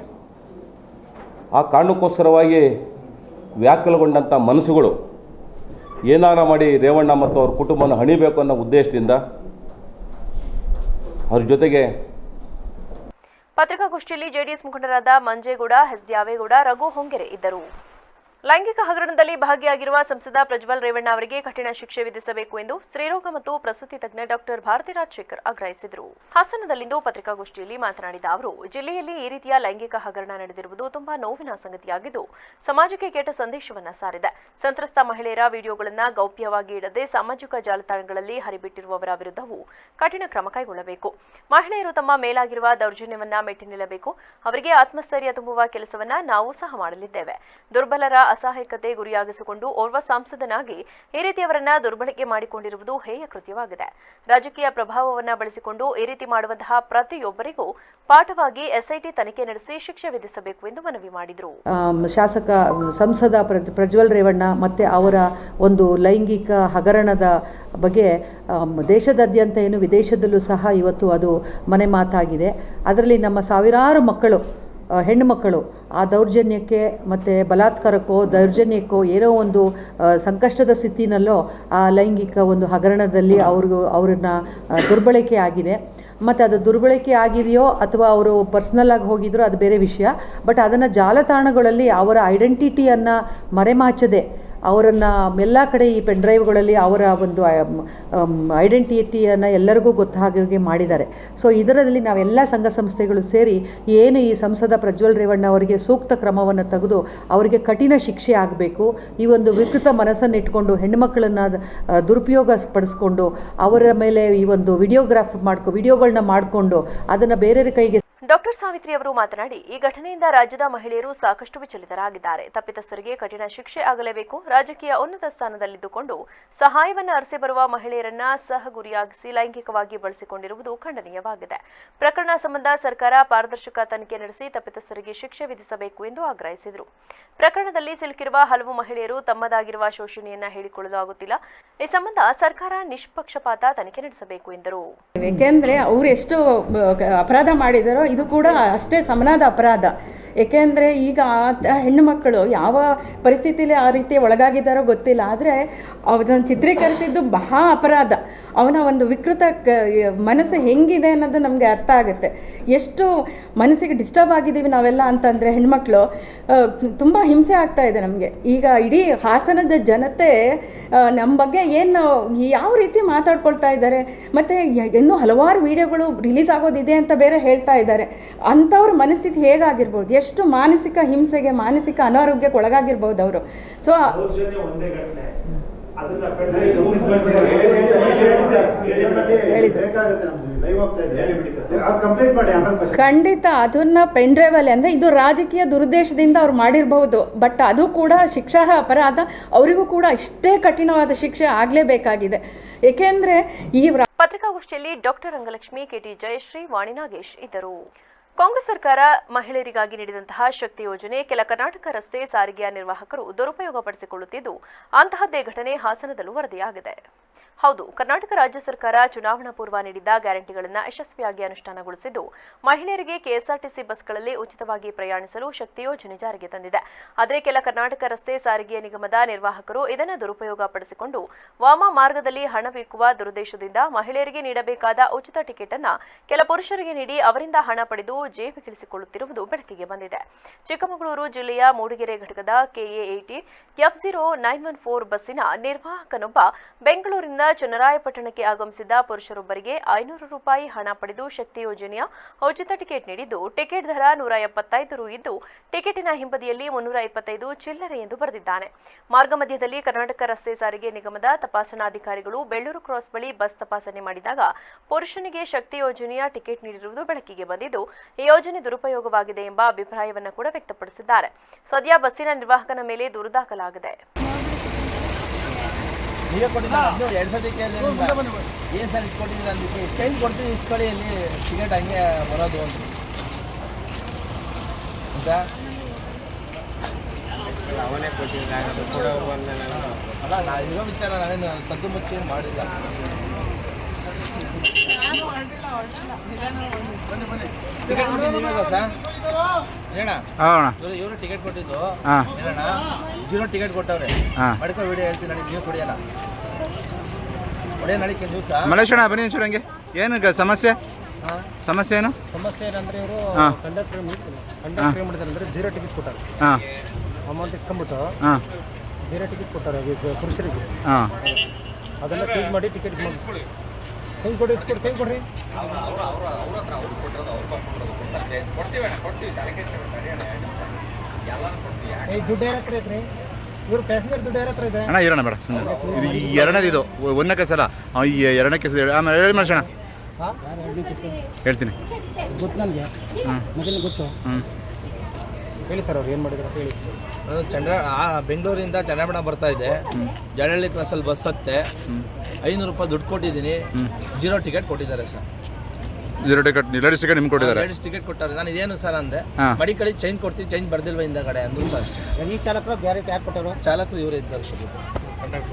Speaker 3: ಆ ಕಾರಣಕ್ಕೋಸ್ಕರವಾಗಿ ವ್ಯಾಕುಲಗೊಂಡಂಥ ಮನಸ್ಸುಗಳು ಏನಾರ ಮಾಡಿ ರೇವಣ್ಣ ಮತ್ತು ಅವ್ರ ಕುಟುಂಬವನ್ನು ಹಣಿಬೇಕು ಅನ್ನೋ ಉದ್ದೇಶದಿಂದ ಅವ್ರ ಜೊತೆಗೆ
Speaker 1: ಪತ್ರಿಕಾಗೋಷ್ಠಿಯಲ್ಲಿ ಜೆಡಿಎಸ್ ಮುಖಂಡರಾದ ಮಂಜೇಗೌಡ, ದ್ಯಾವೇಗೌಡ, ರಘು ಹೊಂಗೆರೆ ಇದ್ದರು. ಲೈಂಗಿಕ ಹಗರಣದಲ್ಲಿ ಭಾಗಿಯಾಗಿರುವ ಸಂಸದ ಪ್ರಜ್ವಲ್ ರೇವಣ್ಣ ಅವರಿಗೆ ಕಠಿಣ ಶಿಕ್ಷೆ ವಿಧಿಸಬೇಕು ಎಂದು ಸ್ತ್ರೀರೋಗ ಮತ್ತು ಪ್ರಸೂತಿ ತಜ್ಞ ಡಾಕ್ಟರ್ ಭಾರತಿ ರಾಜಶೇಖರ್ ಆಗ್ರಹಿಸಿದರು. ಹಾಸನದಲ್ಲಿಂದು ಪತ್ರಿಕಾಗೋಷ್ಠಿಯಲ್ಲಿ ಮಾತನಾಡಿದ ಅವರು, ಜಿಲ್ಲೆಯಲ್ಲಿ ಈ ರೀತಿಯ ಲೈಂಗಿಕ ಹಗರಣ ನಡೆದಿರುವುದು ತುಂಬಾ ನೋವಿನ ಸಂಗತಿಯಾಗಿದ್ದು, ಸಮಾಜಕ್ಕೆ ಕೆಟ್ಟ ಸಂದೇಶವನ್ನ ಸಾರಿದೆ. ಸಂತ್ರಸ್ತ ಮಹಿಳೆಯರ ವಿಡಿಯೋಗಳನ್ನು ಗೌಪ್ಯವಾಗಿ ಇಡದೆ ಸಾಮಾಜಿಕ ಜಾಲತಾಣಗಳಲ್ಲಿ ಹರಿಬಿಟ್ಟಿರುವವರ ವಿರುದ್ಧವೂ ಕಠಿಣ ಕ್ರಮ ಕೈಗೊಳ್ಳಬೇಕು. ಮಹಿಳೆಯರು ತಮ್ಮ ಮೇಲಾಗಿರುವ ದೌರ್ಜನ್ಯವನ್ನ ಮೆಟ್ಟಿ ನಿಲ್ಲಬೇಕು. ಅವರಿಗೆ ಆತ್ಮಸ್ಥೈರ್ಯ ತುಂಬುವ ಕೆಲಸವನ್ನ ನಾವು ಸಹ ಮಾಡಲಿದ್ದೇವೆ. ದುರ್ಬಲರ ಅಸಹಾಯಕತೆ ಗುರಿಯಾಗಿಸಿಕೊಂಡು ಓರ್ವ ಸಂಸದನಾಗಿ ಈ ರೀತಿಯವರನ್ನ ದುರ್ಬಳಕೆ ಮಾಡಿಕೊಂಡಿರುವುದು ಹೇಯ ಕೃತ್ಯವಾಗಿದೆ. ರಾಜಕೀಯ ಪ್ರಭಾವವನ್ನು ಬಳಸಿಕೊಂಡು ಈ ರೀತಿ ಮಾಡುವಂತಹ ಪ್ರತಿಯೊಬ್ಬರಿಗೂ ಪಾಠವಾಗಿ ಎಸ್ಐಟಿ ತನಿಖೆ ನಡೆಸಿ ಶಿಕ್ಷೆ ವಿಧಿಸಬೇಕು ಎಂದು ಮನವಿ ಮಾಡಿದರು.
Speaker 4: ಸಂಸದ ಪ್ರಜ್ವಲ್ ರೇವಣ್ಣ ಮತ್ತೆ ಅವರ ಒಂದು ಲೈಂಗಿಕ ಹಗರಣದ ಬಗ್ಗೆ ದೇಶದಾದ್ಯಂತ ಏನು ವಿದೇಶದಲ್ಲೂ ಸಹ ಇವತ್ತು ಅದು ಮನೆ ಮಾತಾಗಿದೆ. ಅದರಲ್ಲಿ ನಮ್ಮ ಸಾವಿರಾರು ಮಕ್ಕಳು ಹೆಣ್ಣುಮಕ್ಕಳು ಆ ದೌರ್ಜನ್ಯಕ್ಕೆ ಮತ್ತು ಬಲಾತ್ಕಾರಕ್ಕೋ ದೌರ್ಜನ್ಯಕ್ಕೋ ಏನೋ ಒಂದು ಸಂಕಷ್ಟದ ಸ್ಥಿತಿನಲ್ಲೋ ಆ ಲೈಂಗಿಕ ಒಂದು ಹಗರಣದಲ್ಲಿ ಅವ್ರನ್ನ ದುರ್ಬಳಕೆ ಆಗಿದೆ. ಮತ್ತು ಅದು ದುರ್ಬಳಕೆ ಆಗಿದೆಯೋ ಅಥವಾ ಅವರು ಪರ್ಸ್ನಲ್ಲಾಗಿ ಹೋಗಿದ್ರೋ ಅದು ಬೇರೆ ವಿಷಯ. ಬಟ್ ಅದನ್ನು ಜಾಲತಾಣಗಳಲ್ಲಿ ಅವರ ಐಡೆಂಟಿಟಿಯನ್ನು ಮರೆಮಾಚದೆ ಅವರನ್ನು ಎಲ್ಲ ಕಡೆ ಈ ಪೆನ್ಡ್ರೈವ್ಗಳಲ್ಲಿ ಅವರ ಒಂದು ಐಡೆಂಟಿಟಿಯನ್ನು ಎಲ್ಲರಿಗೂ ಗೊತ್ತಾಗಿ ಮಾಡಿದ್ದಾರೆ. ಸೊ ಇದರಲ್ಲಿ ನಾವೆಲ್ಲ ಸಂಘ ಸಂಸ್ಥೆಗಳು ಸೇರಿ ಏನು ಈ ಸಂಸದ ಪ್ರಜ್ವಲ್ ರೇವಣ್ಣ ಅವರಿಗೆ ಸೂಕ್ತ ಕ್ರಮವನ್ನು ತೆಗೆದು ಅವರಿಗೆ ಕಠಿಣ ಶಿಕ್ಷೆ ಆಗಬೇಕು. ಈ ಒಂದು ವಿಕೃತ ಮನಸ್ಸನ್ನು ಇಟ್ಕೊಂಡು ಹೆಣ್ಣುಮಕ್ಕಳನ್ನು ದುರುಪಯೋಗ ಪಡಿಸ್ಕೊಂಡು ಅವರ ಮೇಲೆ ಈ ಒಂದು ವಿಡಿಯೋಗಳನ್ನ ಮಾಡಿಕೊಂಡು ಅದನ್ನು ಬೇರೆಯವರ ಕೈಗೆ.
Speaker 1: ಡಾಕ್ಟರ್ ಸಾವಿತ್ರಿ ಅವರು ಮಾತನಾಡಿ, ಈ ಘಟನೆಯಿಂದ ರಾಜ್ಯದ ಮಹಿಳೆಯರು ಸಾಕಷ್ಟು ವಿಚಲಿತರಾಗಿದ್ದಾರೆ. ತಪ್ಪಿತಸ್ಥರಿಗೆ ಕಠಿಣ ಶಿಕ್ಷೆ ಆಗಲೇಬೇಕು. ರಾಜಕೀಯ ಉನ್ನತ ಸ್ಥಾನದಲ್ಲಿದ್ದುಕೊಂಡು ಸಹಾಯವನ್ನು ಅರಸಿ ಬರುವ ಮಹಿಳೆಯರನ್ನ ಸಹ ಗುರಿಯಾಗಿಸಿ ಲೈಂಗಿಕವಾಗಿ ಬಳಸಿಕೊಂಡಿರುವುದು ಖಂಡನೀಯವಾಗಿದೆ. ಪ್ರಕರಣ ಸಂಬಂಧ ಸರ್ಕಾರ ಪಾರದರ್ಶಕ ತನಿಖೆ ನಡೆಸಿ ತಪ್ಪಿತಸ್ಥರಿಗೆ ಶಿಕ್ಷೆ ವಿಧಿಸಬೇಕು ಎಂದು ಆಗ್ರಹಿಸಿದರು. ಪ್ರಕರಣದಲ್ಲಿ ಸಿಲುಕಿರುವ ಹಲವು ಮಹಿಳೆಯರು ತಮ್ಮದಾಗಿರುವ ಶೋಷಣೆಯನ್ನ ಹೇಳಿಕೊಳ್ಳಲು ಆಗುತ್ತಿಲ್ಲ. ಈ ಸಂಬಂಧ ಸರ್ಕಾರ ನಿಷ್ಪಕ್ಷಪಾತ ತನಿಖೆ ನಡೆಸಬೇಕು ಎಂದರು.
Speaker 5: ಏಕೆಂದರೆ ಅವರು ಎಷ್ಟು ಅಪರಾಧ ಮಾಡಿದಾರೋ ಇದು ಕೂಡ ಅಷ್ಟೇ ಸಮನಾದ ಅಪರಾಧ. ಏಕೆಂದರೆ ಈಗ ಹೆಣ್ಣು ಮಕ್ಕಳು ಯಾವ ಪರಿಸ್ಥಿತಿಯಲ್ಲಿ ಆ ರೀತಿ ಒಳಗಾಗಿದ್ದಾರೋ ಗೊತ್ತಿಲ್ಲ, ಆದರೆ ಅದನ್ನು ಚಿತ್ರೀಕರಿಸಿದ್ದು ಮಹಾ ಅಪರಾಧ. ಅವನ ಒಂದು ವಿಕೃತ ಮನಸ್ಸು ಹೆಂಗಿದೆ ಅನ್ನೋದು ನಮಗೆ ಅರ್ಥ ಆಗುತ್ತೆ. ಎಷ್ಟು ಮನಸ್ಸಿಗೆ ಡಿಸ್ಟರ್ಬ್ ಆಗಿದ್ದೀವಿ ನಾವೆಲ್ಲ ಅಂತಂದರೆ ಹೆಣ್ಮಕ್ಳು ತುಂಬ ಹಿಂಸೆ ಆಗ್ತಾ ಇದೆ ನಮಗೆ. ಈಗ ಇಡೀ ಹಾಸನದ ಜನತೆ ನಮ್ಮ ಬಗ್ಗೆ ಏನು ಯಾವ ರೀತಿ ಮಾತಾಡ್ಕೊಳ್ತಾ ಇದ್ದಾರೆ, ಮತ್ತು ಇನ್ನೂ ಹಲವಾರು ವಿಡಿಯೋಗಳು ರಿಲೀಸ್ ಆಗೋದಿದೆ ಅಂತ ಬೇರೆ ಹೇಳ್ತಾ ಇದ್ದಾರೆ. ಅಂಥವ್ರ ಮನಸ್ಥಿತಿ ಹೇಗಾಗಿರ್ಬೋದು, ಎಷ್ಟು ಮಾನಸಿಕ ಹಿಂಸೆಗೆ ಮಾನಸಿಕ ಅನಾರೋಗ್ಯಕ್ಕೆ ಒಳಗಾಗಿರ್ಬೋದು ಅವರು. ಸೊ ಖಂಡಿತ ಅದನ್ನ ಪೆನ್ ಡ್ರೈವಲ್ಲಿ ಅಂದರೆ ಇದು ರಾಜಕೀಯ ದುರುದ್ದೇಶದಿಂದ ಅವ್ರು ಮಾಡಿರಬಹುದು. ಬಟ್ ಅದು ಕೂಡ ಶಿಕ್ಷಾರ್ಹ ಅಪರಾಧ. ಅವರಿಗೂ ಕೂಡ ಇಷ್ಟೇ ಕಠಿಣವಾದ ಶಿಕ್ಷೆ ಆಗಲೇಬೇಕಾಗಿದೆ. ಏಕೆಂದರೆ ಈ
Speaker 1: ಪತ್ರಿಕಾಗೋಷ್ಠಿಯಲ್ಲಿ ಡಾಕ್ಟರ್ ರಂಗಲಕ್ಷ್ಮಿ, ಕೆಟಿ ಜಯಶ್ರೀ, ವಾಣಿ ನಾಗೇಶ್ ಇದ್ದರು. ಕಾಂಗ್ರೆಸ್ ಸರ್ಕಾರ ಮಹಿಳೆಯರಿಗಾಗಿ ನೀಡಿದಂತಹ ಶಕ್ತಿ ಯೋಜನೆ ಕೆಲ ಕರ್ನಾಟಕ ರಸ್ತೆ ಸಾರಿಗೆಯ ನಿರ್ವಾಹಕರು ದುರುಪಯೋಗಪಡಿಸಿಕೊಳ್ಳುತ್ತಿದ್ದು ಅಂತಹದ್ದೇ ಘಟನೆ ಹಾಸನದಲ್ಲೂ ವರದಿಯಾಗಿದೆ. ಹೌದು, ಕರ್ನಾಟಕ ರಾಜ್ಯ ಸರ್ಕಾರ ಚುನಾವಣಾ ಪೂರ್ವ ನೀಡಿದ್ದ ಗ್ಯಾರಂಟಿಗಳನ್ನು ಯಶಸ್ವಿಯಾಗಿ ಅನುಷ್ಠಾನಗೊಳಿಸಿದ್ದು ಮಹಿಳೆಯರಿಗೆ ಕೆಎಸ್ಆರ್ಟಿಸಿ ಬಸ್ಗಳಲ್ಲಿ ಉಚಿತವಾಗಿ ಪ್ರಯಾಣಿಸಲು ಶಕ್ತಿ ಯೋಜನೆ ಜಾರಿಗೆ ತಂದಿದೆ. ಆದರೆ ಕೆಲ ಕರ್ನಾಟಕ ರಸ್ತೆ ಸಾರಿಗೆ ನಿಗಮದ ನಿರ್ವಾಹಕರು ಇದನ್ನು ದುರುಪಯೋಗ ಪಡಿಸಿಕೊಂಡು ವಾಮ ಮಾರ್ಗದಲ್ಲಿ ಹಣವೀಕುವ ದುರುದ್ದೇಶದಿಂದ ಮಹಿಳೆಯರಿಗೆ ನೀಡಬೇಕಾದ ಉಚಿತ ಟಿಕೆಟ್ ಅನ್ನು ಕೆಲ ಪುರುಷರಿಗೆ ನೀಡಿ ಅವರಿಂದ ಹಣ ಪಡೆದು ಜೇಬಿಗಿಳಿಸಿಕೊಳ್ಳುತ್ತಿರುವುದು ಬೆಳಕಿಗೆ ಬಂದಿದೆ. ಚಿಕ್ಕಮಗಳೂರು ಜಿಲ್ಲೆಯ ಮೂಡಿಗೆರೆ ಘಟಕದ KA80 F0914 ಬಸ್ಸಿನ ನಿರ್ವಾಹಕನೊಬ್ಬ ಬೆಂಗಳೂರಿನಿಂದ ಚನ್ನರಾಯಪಟ್ಟಣಕ್ಕೆ ಆಗಮಿಸಿದ್ದ ಪುರುಷರೊಬ್ಬರಿಗೆ 500 ರೂಪಾಯಿ ಹಣ ಪಡೆದು ಶಕ್ತಿ ಯೋಜನೆಯ ಉಚಿತ ಟಿಕೆಟ್ ನೀಡಿದ್ದು ಟಿಕೆಟ್ ದರ 175 ರು ಇದ್ದು ಟಿಕೆಟಿನ ಹಿಂಬದಿಯಲ್ಲಿ 325 ಚಿಲ್ಲರೆ ಎಂದು ಬರೆದಿದ್ದಾನೆ. ಮಾರ್ಗ ಮಧ್ಯದಲ್ಲಿ ಕರ್ನಾಟಕ ರಸ್ತೆ ಸಾರಿಗೆ ನಿಗಮದ ತಪಾಸಣಾಧಿಕಾರಿಗಳು ಬೆಳ್ಳೂರು ಕ್ರಾಸ್ ಬಳಿ ಬಸ್ ತಪಾಸಣೆ ಮಾಡಿದಾಗ ಪುರುಷನಿಗೆ ಶಕ್ತಿ ಯೋಜನೆಯ ಟಿಕೆಟ್ ನೀಡಿರುವುದು ಬೆಳಕಿಗೆ ಬಂದಿದ್ದು ಈ ಯೋಜನೆ ದುರುಪಯೋಗವಾಗಿದೆ ಎಂಬ ಅಭಿಪ್ರಾಯವನ್ನು ಕೂಡ ವ್ಯಕ್ತಪಡಿಸಿದ್ದಾರೆ. ಸದ್ಯ ಬಸ್ಸಿನ ನಿರ್ವಾಹಕನ ಮೇಲೆ ದೂರು ದಾಖಲಾಗಿದೆ.
Speaker 6: ನೀವೇ ಕೊಟ್ಟಿದ್ದೀರ 2 ಸತಿ ಕೇಳಿದ್ರೆ ಏನು ಸರ್ ಇಟ್ಕೊಂಡಿದ್ದೀರ ಅಂದಿಕ್ಕೆ ಚೇಂಜ್ ಕೊಡ್ತೀನಿ ಇಸ್ಕೊಳ್ಳಿ ಅಲ್ಲಿ ಟಿಕೆಟ್ ಹಂಗೆ ಬರೋದು ಅಂತ
Speaker 7: ಅವನೇ ಕೊಟ್ಟಿದ್ದು ಕೂಡ
Speaker 6: ಅಲ್ಲ ನಾ ಇರೋ ವಿಚಾರ ನಾವೇನು ಕದ್ದು ಮುಚ್ಚಿ ಮಾಡಿಲ್ಲ. ಟಿಕೆಟ್ ಕೊಟ್ಟಿದ್ದೀವಿ ಸರ್ ಹೇಳ ಇವರು ಟಿಕೆಟ್ ಕೊಟ್ಟಿದ್ದು ಹೇಳೋಣ 0 ಟಿಕೆಟ್ ಕೊಟ್ಟವ್ರೆ ಮಾಡ್ಕೊ ವಿಡಿಯೋ ಹೇಳ್ತೀನಿ ನನಗೆ ನ್ಯೂಸ್ ಹೊಡೆಯೋಣ ಹೊಡೆಯ ನಳಿಕೆ ನ್ಯೂಸ್
Speaker 8: ಮಲೇಶಣ್ಣ ಬನ್ನಿ ಒಂಚೂರು ಹಂಗೆ ಏನು ಸಮಸ್ಯೆ ಏನು
Speaker 7: ಏನಂದ್ರೆ ಇವರು ಕಂಡಕ್ಟರ್ ಮಾಡಿದಾರೆ ಅಂದರೆ 0 ಟಿಕೆಟ್ ಕೊಟ್ಟಾರೆ. ಅಮೌಂಟ್ ಇಸ್ಕೊಂಡ್ಬಿಟ್ಟು 0 ಟಿಕೆಟ್ ಕೊಟ್ಟಾರೆ ಪುರುಷರಿಗೆ. ಅದನ್ನು ಸೀಸ್ ಮಾಡಿ ಟಿಕೆಟ್ ಚೇಂಜ್ ಕೊಡಿ ಚೇಂಜ್ ಕೊಡ್ರಿ. ದುಡ್ಡು ಯಾರ ಹತ್ರ ಐತ್ರಿ? ಇವ್ರು ಪ್ಯಾಸೆಂಜರ್ ದುಡ್ಡು ಯಾರ ಹತ್ರ ಇದೆ?
Speaker 8: ಅಣ್ಣ ಇರೋಣ ಬೇಡ ಸುಮ್ಮನೆ ಇದು ಎರಡನೇದು ಇದು ಒಂದನೇ ಕೇಸಲ್ಲ ಈ ಎರಡನೇ ಕೇಸ್ ಆಮೇಲೆ ಹೇಳಿ ಮನುಷ್ಯಣ್ಣ ಹೇಳ್ತೀನಿ
Speaker 7: ಗೊತ್ತು ನನಗೆ ಮೊದಲು ಗೊತ್ತು. ಹೇಳಿ ಸರ್ ಅವ್ರು ಏನು ಮಾಡಿದ್ರು ಹೇಳಿ.
Speaker 6: ಬೆಂಗಳೂರಿಂದ ಚನ್ನಪಟ್ಟಣ ಬರ್ತಾ ಇದೆ, ಜಳಹಳ್ಳಿ ಕ್ರಾಸಲ್ಲಿ ಬಸ್ ಹತ್ತೆ 500 ರೂಪಾಯಿ ದುಡ್ಡು ಕೊಟ್ಟಿದ್ದೀನಿ, 0 ಟಿಕೆಟ್ ಕೊಟ್ಟಿದ್ದಾರೆ ಸರ್.
Speaker 8: 0 ಟಿಕೆಟ್ ಲೇಡೀಸ್ ಟಿಕೆಟ್ ನಿಮ್ಗೆ ಕೊಟ್ಟಿದ್ದಾರೆ?
Speaker 6: ಲೇಡೀಸ್ ಟಿಕೆಟ್ ಕೊಟ್ಟಾರೆ. ನಾನು ಇದೇನು ಸರ್ ಅಂದೆ, ಮಡಿಕಳಿ ಚೇಂಜ್ ಕೊಡ್ತೀವಿ, ಚೇಂಜ್ ಬರ್ದಿಲ್ವ ಹಿಂದಗಡೆ ಅಂದ್ರು ಸರ್.
Speaker 7: ಈ ಚಾಲಕರು ಬೇರೆ ಯಾರು ಕೊಟ್ಟರು?
Speaker 6: ಚಾಲಕರು ಇವರೇ ಇದ್ದಾರೆ ಸರ್.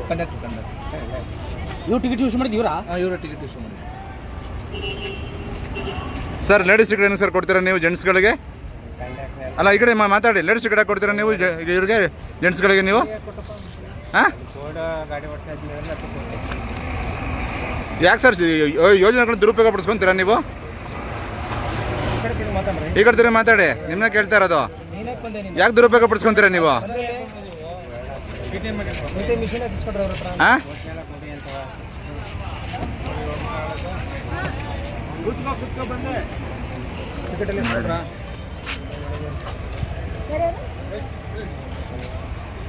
Speaker 6: ಕಂಡಕ್ಟರ್
Speaker 7: ಇವ್ರು ಟಿಕೆಟ್ ಯೂಸ್ ಮಾಡಿದ್ದು ಇವರಾ?
Speaker 6: ಇವರು ಟಿಕೆಟ್ ಯೂಸ್ ಮಾಡಿದ್ರು
Speaker 8: ಸರ್. ಲೇಡೀಸ್ ಟಿಕೆಟ್ ಏನು ಸರ್ ಕೊಡ್ತೀರಾ ನೀವು ಜೆಂಟ್ಸ್ಗಳಿಗೆ? ಅಲ್ಲ ಈ ಕಡೆ ಮಾತಾಡಿ. ಲೇಡೀಸ್ ಕಡೆ ಕೊಡ್ತೀರಾ ನೀವು ಇವ್ರಿಗೆ, ಜೆಂಟ್ಸ್ಗಳಿಗೆ ನೀವು? ಹಾಂ, ಯಾಕೆ ಸರ್ ಯೋಜನೆಗಳನ್ನ ದುರುಪಯೋಗ ಪಡಿಸ್ಕೊಂತೀರಾ ನೀವು? ಈ ಕಡೆ ತಿರುಗಿ ಮಾತಾಡಿ, ನಿಮ್ಮನ್ನ ಕೇಳ್ತಾ ಇರೋದು. ಯಾಕೆ ದುರುಪಯೋಗ ಪಡಿಸ್ಕೊಂತೀರಾ ನೀವು? ಹಾಂ,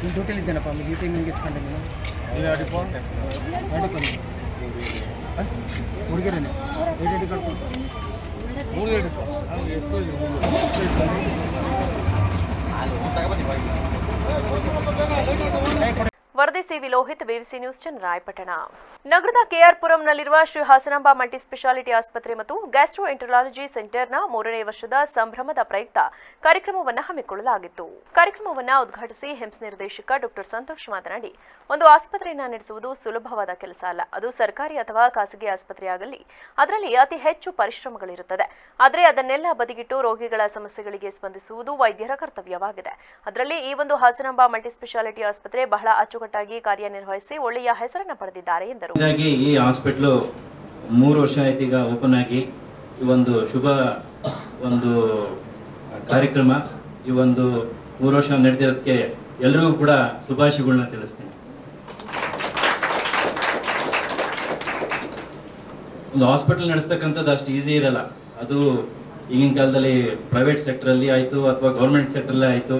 Speaker 7: ನೀನು ಡ್ಯೂಟಿಲಿ ಇದ್ದೇನಪ್ಪ, ಈ ಟೈಮ್ ಹಿಂಗೆ ಇಸ್ಕೊಂಡೆ ನೀನು ಹುಡುಗಿರೇನೆ ಐಡೆಂಟಿ ಕಾರ್ಡ್
Speaker 1: ವರದಿ CV Lohit, BBC news, Channarayapatna. ನಗರದ ಕೆಆರ್ಪುರಂನಲ್ಲಿರುವ ಶ್ರೀ ಹಾಸನಾಂಬ ಮಲ್ಟಿ ಸ್ಪೆಷಾಲಿಟಿ ಆಸ್ಪತ್ರೆ ಮತ್ತು ಗ್ಯಾಸ್ಟ್ರೋ ಎಂಟರಾಲಜಿ ಸೆಂಟರ್ನ 3ನೇ ವರ್ಷದ ಸಂಭ್ರಮದ ಪ್ರಯುಕ್ತ ಕಾರ್ಯಕ್ರಮವನ್ನು ಹಮ್ಮಿಕೊಳ್ಳಲಾಗಿತ್ತು. ಕಾರ್ಯಕ್ರಮವನ್ನು ಉದ್ಘಾಟಿಸಿ ಹಿಮ್ಸ್ ನಿರ್ದೇಶಕ ಡಾಕ್ಟರ್ ಸಂತೋಷ್ ಮಾತನಾಡಿ, ಒಂದು ಆಸ್ಪತ್ರೆಯನ್ನು ನಡೆಸುವುದು ಸುಲಭವಾದ ಕೆಲಸ ಅಲ್ಲ. ಅದು ಸರ್ಕಾರಿ ಅಥವಾ ಖಾಸಗಿ ಆಸ್ಪತ್ರೆಯಾಗಲಿ ಅದರಲ್ಲಿ ಅತಿ ಹೆಚ್ಚು ಪರಿಶ್ರಮಗಳಿರುತ್ತದೆ. ಆದರೆ ಅದನ್ನೆಲ್ಲ ಬದಿಗಿಟ್ಟು ರೋಗಿಗಳ ಸಮಸ್ಯೆಗಳಿಗೆ ಸ್ಪಂದಿಸುವುದು ವೈದ್ಯರ ಕರ್ತವ್ಯವಾಗಿದೆ. ಅದರಲ್ಲಿ ಈ ಒಂದು ಹಾಸನಾಂಬ ಮಲ್ಟಿ ಸ್ಪೆಷಾಲಿಟಿ ಆಸ್ಪತ್ರೆ ಬಹಳ ಅಚ್ಚುಕಟ್ಟಾಗಿ ಕಾರ್ಯನಿರ್ವಹಿಸಿ ಒಳ್ಳೆಯ ಹೆಸರನ್ನು ಪಡೆದಿದ್ದಾರೆ ಎಂದರು.
Speaker 9: ಈ ಹಾಸ್ಪಿಟಲ್ 3 ವರ್ಷ ಆಯ್ತು ಈಗ ಓಪನ್ ಆಗಿ. ಈ ಒಂದು ಶುಭ ಒಂದು ಕಾರ್ಯಕ್ರಮ, ಈ ಒಂದು 3 ವರ್ಷ ನಡೆದಿರೋದಕ್ಕೆ ಎಲ್ಲರಿಗೂ ಕೂಡ ಶುಭಾಶಯಗಳನ್ನ ತಿಳಿಸ್ತೀನಿ. ಒಂದು ಹಾಸ್ಪಿಟಲ್ ನಡೆಸ್ತಕ್ಕಂಥದ್ದು ಅಷ್ಟು ಈಸಿ ಇರಲ್ಲ. ಅದು ಈಗಿನ ಕಾಲದಲ್ಲಿ ಪ್ರೈವೇಟ್ ಸೆಕ್ಟರಲ್ಲಿ ಆಯಿತು ಅಥವಾ ಗೌರ್ಮೆಂಟ್ ಸೆಕ್ಟ್ರಲ್ಲೇ ಆಯಿತು,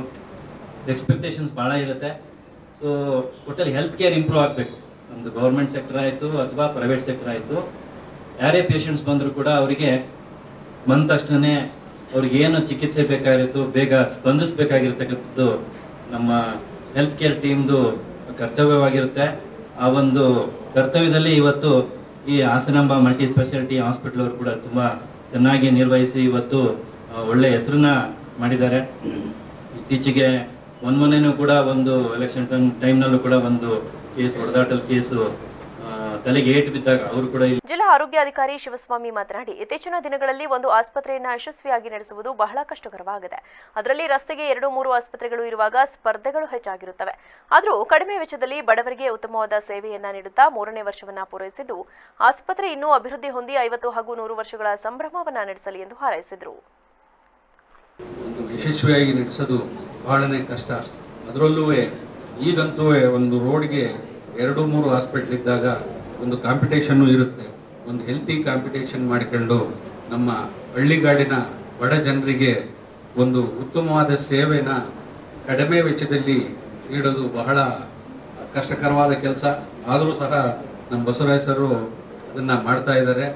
Speaker 9: ಎಕ್ಸ್ಪೆಕ್ಟೇಷನ್ಸ್ ಭಾಳ ಇರುತ್ತೆ. ಸೊ ಒಟ್ಟಲ್ಲಿ ಹೆಲ್ತ್ ಕೇರ್ ಇಂಪ್ರೂವ್ ಆಗಬೇಕು. ನಮ್ಮದು ಗೌರ್ಮೆಂಟ್ ಸೆಕ್ಟರ್ ಆಯಿತು ಅಥವಾ ಪ್ರೈವೇಟ್ ಸೆಕ್ಟರ್ ಆಯಿತು, ಯಾರೇ ಪೇಷಂಟ್ಸ್ ಬಂದರೂ ಕೂಡ ಅವರಿಗೆ ಬಂದ ತಕ್ಷಣ ಅವ್ರಿಗೆ ಏನು ಚಿಕಿತ್ಸೆ ಬೇಕಾಗಿರುತ್ತೋ ಬೇಗ ಸ್ಪಂದಿಸಬೇಕಾಗಿರ್ತಕ್ಕಂಥದ್ದು ನಮ್ಮ ಹೆಲ್ತ್ ಕೇರ್ ಟೀಮ್ದು ಕರ್ತವ್ಯವಾಗಿರುತ್ತೆ. ಆ ಒಂದು ಕರ್ತವ್ಯದಲ್ಲಿ ಇವತ್ತು ಈ ಹಾಸನಾಂಬ ಮಲ್ಟಿ ಸ್ಪೆಷಾಲಿಟಿ ಹಾಸ್ಪಿಟಲ್ ಅವರು ಕೂಡ ತುಂಬ ಚೆನ್ನಾಗಿ ನಿರ್ವಹಿಸಿ ಇವತ್ತು ಒಳ್ಳೆಯ ಹೆಸರನ್ನ ಮಾಡಿದ್ದಾರೆ. ಇತ್ತೀಚೆಗೆ ಮೊನ್ನೆನೂ ಕೂಡ ಒಂದು ಎಲೆಕ್ಷನ್ ಟೈಮ್ನಲ್ಲೂ ಕೂಡ ಒಂದು ಕೇಸ್, ಹೊಡೆದಾಟದ ಕೇಸು, ತಲೆಗೆ ಏಟು ಬಿದ್ದಾಗ ಅವರು ಕೂಡ.
Speaker 1: ಜಿಲ್ಲಾ ಆರೋಗ್ಯಾಧಿಕಾರಿ ಶಿವಸ್ವಾಮಿ ಮಾತನಾಡಿ, ಇತ್ತೀಚಿನ ದಿನಗಳಲ್ಲಿ ಒಂದು ಆಸ್ಪತ್ರೆಯನ್ನು ಯಶಸ್ವಿಯಾಗಿ ನಡೆಸುವುದು ಬಹಳ ಕಷ್ಟಕರವಾಗಿದೆ. ಅದರಲ್ಲಿ ರಸ್ತೆಗೆ 2-3 ಆಸ್ಪತ್ರೆಗಳು ಇರುವಾಗ ಸ್ಪರ್ಧೆಗಳು ಹೆಚ್ಚಾಗಿರುತ್ತವೆ. ಆದರೂ ಕಡಿಮೆ ವೆಚ್ಚದಲ್ಲಿ ಬಡವರಿಗೆ ಉತ್ತಮವಾದ ಸೇವೆಯನ್ನ ನೀಡುತ್ತಾ 3ನೇ ವರ್ಷವನ್ನ ಪೂರೈಸಿದ್ದು, ಆಸ್ಪತ್ರೆ ಇನ್ನೂ ಅಭಿವೃದ್ಧಿ ಹೊಂದಿ 50 ಹಾಗೂ 100 ವರ್ಷಗಳ ಸಂಭ್ರಮವನ್ನ ನಡೆಸಲಿ ಎಂದು ಹಾರೈಸಿದರು.
Speaker 10: ಯಶಸ್ವಿಯಾಗಿ ನಡೆಸೋದು ಬಹಳನೇ ಕಷ್ಟ. ಅದರಲ್ಲೂ ಈಗಂತೂ ಒಂದು ರೋಡ್ಗೆ 2-3 ಹಾಸ್ಪಿಟ್ಲ್ ಇದ್ದಾಗ ಒಂದು ಕಾಂಪಿಟೇಷನ್ನು ಇರುತ್ತೆ. ಒಂದು ಹೆಲ್ತಿ ಕಾಂಪಿಟೇಷನ್ ಮಾಡಿಕೊಂಡು ನಮ್ಮ ಹಳ್ಳಿಗಾಡಿನ ಬಡ ಜನರಿಗೆ ಒಂದು ಉತ್ತಮವಾದ ಸೇವೆನ ಕಡಿಮೆ ವೆಚ್ಚದಲ್ಲಿ ನೀಡೋದು ಬಹಳ ಕಷ್ಟಕರವಾದ ಕೆಲಸ. ಆದರೂ ಸಹ ನಮ್ಮ ಬಸವರಾಜರು ಅದನ್ನು ಮಾಡ್ತಾ ಇದ್ದಾರೆ.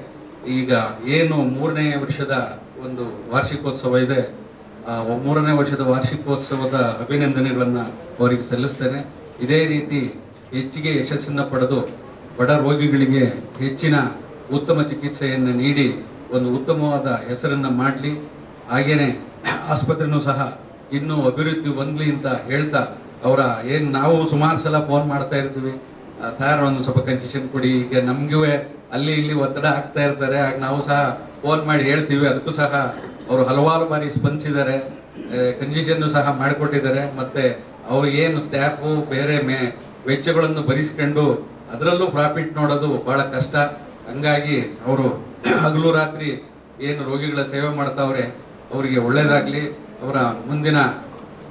Speaker 10: ಈಗ ಏನು 3ನೇ ವರ್ಷದ ಒಂದು ವಾರ್ಷಿಕೋತ್ಸವ ಇದೆ, 3ನೇ ವರ್ಷದ ವಾರ್ಷಿಕೋತ್ಸವದ ಅಭಿನಂದನೆಗಳನ್ನು ಅವರಿಗೆ ಸಲ್ಲಿಸ್ತೇನೆ. ಇದೇ ರೀತಿ ಹೆಚ್ಚಿಗೆ ಯಶಸ್ಸನ್ನು ಪಡೆದು ಬಡ ರೋಗಿಗಳಿಗೆ ಹೆಚ್ಚಿನ ಉತ್ತಮ ಚಿಕಿತ್ಸೆಯನ್ನು ನೀಡಿ ಒಂದು ಉತ್ತಮವಾದ ಹೆಸರನ್ನು ಮಾಡಲಿ. ಹಾಗೆಯೇ ಆಸ್ಪತ್ರೆಯೂ ಸಹ ಇನ್ನೂ ಅಭಿವೃದ್ಧಿ ಹೊಂದಲಿ ಅಂತ ಹೇಳ್ತಾ, ಅವರ ಏನು ನಾವು ಸುಮಾರು ಸಲ ಫೋನ್ ಮಾಡ್ತಾ ಇರ್ತೀವಿ, ಸರ್ ಒಂದು ಸ್ವಲ್ಪ ಕನ್ಸೆಷನ್ ಕೊಡಿ. ಈಗ ನಮಗೂ ಅಲ್ಲಿ ಇಲ್ಲಿ ಒತ್ತಡ ಆಗ್ತಾ ಇರ್ತಾರೆ, ಆಗ ನಾವು ಸಹ ಫೋನ್ ಮಾಡಿ ಹೇಳ್ತೀವಿ. ಅದಕ್ಕೂ ಸಹ ಅವರು ಹಲವಾರು ಬಾರಿ ಸ್ಪಂದಿಸಿದ್ದಾರೆ, ಕನ್ಸೆಷನ್ನು ಸಹ ಮಾಡಿಕೊಟ್ಟಿದ್ದಾರೆ. ಮತ್ತು ಅವರು ಏನು ಸ್ಟಾಫು ಬೇರೆ ವೆಚ್ಚಗಳನ್ನು ಭರಿಸ್ಕೊಂಡು ಅದರಲ್ಲೂ ಪ್ರಾಫಿಟ್ ನೋಡೋದು ಭಾಳ ಕಷ್ಟ. ಹಂಗಾಗಿ ಅವರು ಹಗಲು ರಾತ್ರಿ ಏನು ರೋಗಿಗಳ ಸೇವೆ ಮಾಡ್ತಾವ್ರೆ, ಅವರಿಗೆ ಒಳ್ಳೆಯದಾಗಲಿ, ಅವರ ಮುಂದಿನ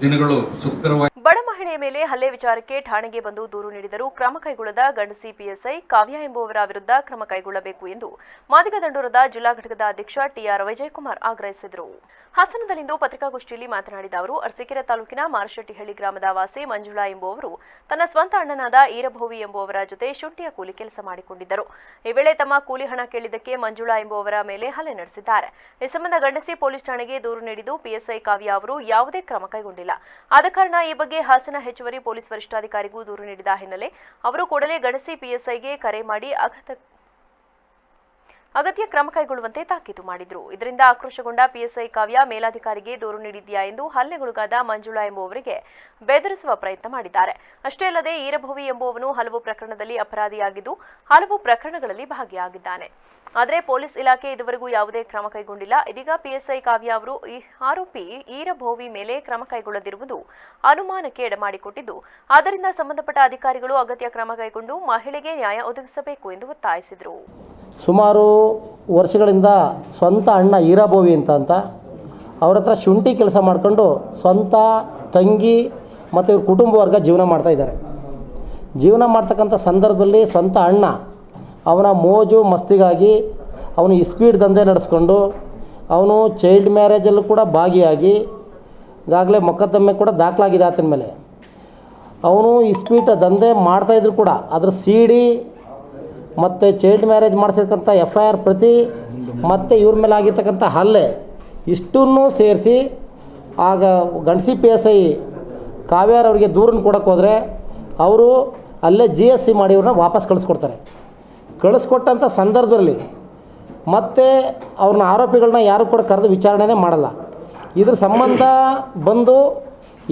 Speaker 10: ದಿನಗಳು ಸುಖಕರವಾಗಿ.
Speaker 1: ಬಡ ಮಹಿಳೆಯ ಮೇಲೆ ಹಲ್ಲೆ ವಿಚಾರಕ್ಕೆ ಠಾಣೆಗೆ ಬಂದು ದೂರು ನೀಡಿದರೂ ಕ್ರಮ ಕೈಗೊಳ್ಳದ ಗಂಡಸಿ ಪಿಎಸ್ಐ ಕಾವ್ಯ ಎಂಬುವವರ ವಿರುದ್ಧ ಕ್ರಮ ಕೈಗೊಳ್ಳಬೇಕು ಎಂದು ಮಾದಿಗ ದಂಡೂರದ ಜಿಲ್ಲಾ ಘಟಕದ ಅಧ್ಯಕ್ಷ ಟಿಆರ್ ವಿಜಯಕುಮಾರ್ ಆಗ್ರಹಿಸಿದರು. ಹಾಸನದಲ್ಲಿಂದು ಪತ್ರಿಕಾಗೋಷ್ಠಿಯಲ್ಲಿ ಮಾತನಾಡಿದ ಅವರು, ಅರಸೀಕೆರೆ ತಾಲೂಕಿನ ಮಾರಶೆಟ್ಟಿಹಳ್ಳಿ ಗ್ರಾಮದ ವಾಸಿ ಮಂಜುಳಾ ಎಂಬುವವರು ತನ್ನ ಸ್ವಂತ ಅಣ್ಣನಾದ ಈರಭೋವಿ ಎಂಬುವವರ ಜೊತೆ ಶುಂಠಿಯ ಕೂಲಿ ಕೆಲಸ ಮಾಡಿಕೊಂಡಿದ್ದರು. ಈ ವೇಳೆ ತಮ್ಮ ಕೂಲಿ ಹಣ ಕೇಳಿದ್ದಕ್ಕೆ ಮಂಜುಳಾ ಎಂಬುವವರ ಮೇಲೆ ಹಲ್ಲೆ ನಡೆಸಿದ್ದಾರೆ. ಈ ಸಂಬಂಧ ಗಂಡಸಿ ಪೊಲೀಸ್ ಠಾಣೆಗೆ ದೂರು ನೀಡಿದ್ದು ಪಿಎಸ್ಐ ಕಾವ್ಯ ಅವರು ಯಾವುದೇ ಕ್ರಮ ಕೈಗೊಂಡಿಲ್ಲ. ಆದ ಕಾರಣ ಈ ಬಗ್ಗೆ ಹಾಸನ ಹೆಚ್ಚುವರಿ ಪೊಲೀಸ್ ವರಿಷ್ಠಾಧಿಕಾರಿಗೂ ದೂರು ನೀಡಿದ ಹಿನ್ನೆಲೆ ಅವರು ಕೂಡಲೇ ಗಣಸಿ ಪಿಎಸ್ಐಗೆ ಕರೆ ಮಾಡಿ ಅಗತ್ಯ ಕ್ರಮ ಕೈಗೊಳ್ಳುವಂತೆ ತಾಕೀತು ಮಾಡಿದ್ರು. ಇದರಿಂದ ಆಕ್ರೋಶಗೊಂಡ ಪಿಎಸ್ಐ ಕಾವ್ಯ ಮೇಲಾಧಿಕಾರಿಗೆ ದೂರು ನೀಡಿದ್ಯಾ ಎಂದು ಹಲ್ಲೆಗೊಳಗಾದ ಮಂಜುಳಾ ಎಂಬುವವರಿಗೆ ಬೆದರಿಸುವ ಪ್ರಯತ್ನ ಮಾಡಿದ್ದಾರೆ. ಅಷ್ಟೇ ಅಲ್ಲದೆ ಈರಭೋವಿ ಎಂಬುವವನು ಹಲವು ಪ್ರಕರಣದಲ್ಲಿ ಅಪರಾಧಿಯಾಗಿದ್ದು ಹಲವು ಪ್ರಕರಣಗಳಲ್ಲಿ ಭಾಗಿಯಾಗಿದ್ದಾನೆ. ಆದರೆ ಪೊಲೀಸ್ ಇಲಾಖೆ ಇದುವರೆಗೂ ಯಾವುದೇ ಕ್ರಮ ಕೈಗೊಂಡಿಲ್ಲ. ಇದೀಗ ಪಿಎಸ್ಐ ಕಾವ್ಯ ಅವರು ಈ ಆರೋಪಿ ಈರಭೋವಿ ಮೇಲೆ ಕ್ರಮ ಕೈಗೊಳ್ಳದಿರುವುದು ಅನುಮಾನಕ್ಕೆ ಎಡೆಮಾಡಿಕೊಟ್ಟಿದ್ದು, ಆದ್ದರಿಂದ ಸಂಬಂಧಪಟ್ಟ ಅಧಿಕಾರಿಗಳು ಅಗತ್ಯ ಕ್ರಮ ಕೈಗೊಂಡು ಮಹಿಳೆಗೆ ನ್ಯಾಯ ಒದಗಿಸಬೇಕು ಎಂದು ಒತ್ತಾಯಿಸಿದರು.
Speaker 7: ಸುಮಾರು ವರ್ಷಗಳಿಂದ ಸ್ವಂತ ಅಣ್ಣ ಈರಭೋವಿ ಅಂತ ಅವ್ರ ಹತ್ರ ಶುಂಠಿ ಕೆಲಸ ಮಾಡಿಕೊಂಡು ಸ್ವಂತ ತಂಗಿ ಮತ್ತು ಇವ್ರ ಕುಟುಂಬ ವರ್ಗ ಜೀವನ ಮಾಡ್ತಾಯಿದ್ದಾರೆ. ಜೀವನ ಮಾಡ್ತಕ್ಕಂಥ ಸಂದರ್ಭದಲ್ಲಿ ಸ್ವಂತ ಅಣ್ಣ ಅವನ ಮೋಜು ಮಸ್ತಿಗಾಗಿ ಅವನು ಇಸ್ಪೀಡ್ ದಂಧೆ ನಡೆಸ್ಕೊಂಡು ಅವನು ಚೈಲ್ಡ್ ಮ್ಯಾರೇಜಲ್ಲೂ ಕೂಡ ಭಾಗಿಯಾಗಿ ಈಗಾಗಲೇ ಮೊಕದ್ದಮೆ ಕೂಡ ದಾಖಲಾಗಿದೆ ಆತನ ಮೇಲೆ. ಅವನು ಇಸ್ಪೀಟ್ ದಂಧೆ ಮಾಡ್ತಾಯಿದ್ರು ಕೂಡ ಅದ್ರ CD ಮತ್ತು ಚೈಲ್ಡ್ ಮ್ಯಾರೇಜ್ ಮಾಡಿಸಿರ್ತಕ್ಕಂಥ FIR ಪ್ರತಿ ಮತ್ತು ಇವ್ರ ಮೇಲೆ ಆಗಿರ್ತಕ್ಕಂಥ ಹಲ್ಲೆ ಇಷ್ಟನ್ನು ಸೇರಿಸಿ ಆಗ ಗಣಸಿ PSI ಕಾವ್ಯಾರವ್ರಿಗೆ ದೂರನ್ನು ಕೊಡೋಕ್ಕೆ ಹೋದರೆ ಅವರು ಅಲ್ಲೇ GSC ಮಾಡಿ ಇವ್ರನ್ನ ವಾಪಸ್ ಕಳಿಸ್ಕೊಡ್ತಾರೆ. ಕಳಿಸ್ಕೊಟ್ಟಂಥ ಸಂದರ್ಭದಲ್ಲಿ ಮತ್ತೆ ಅವ್ರನ್ನ ಆರೋಪಿಗಳನ್ನ ಯಾರು ಕೂಡ ಕರೆದು ವಿಚಾರಣೆನೇ ಮಾಡಲ್ಲ. ಇದ್ರ ಸಂಬಂಧ ಬಂದು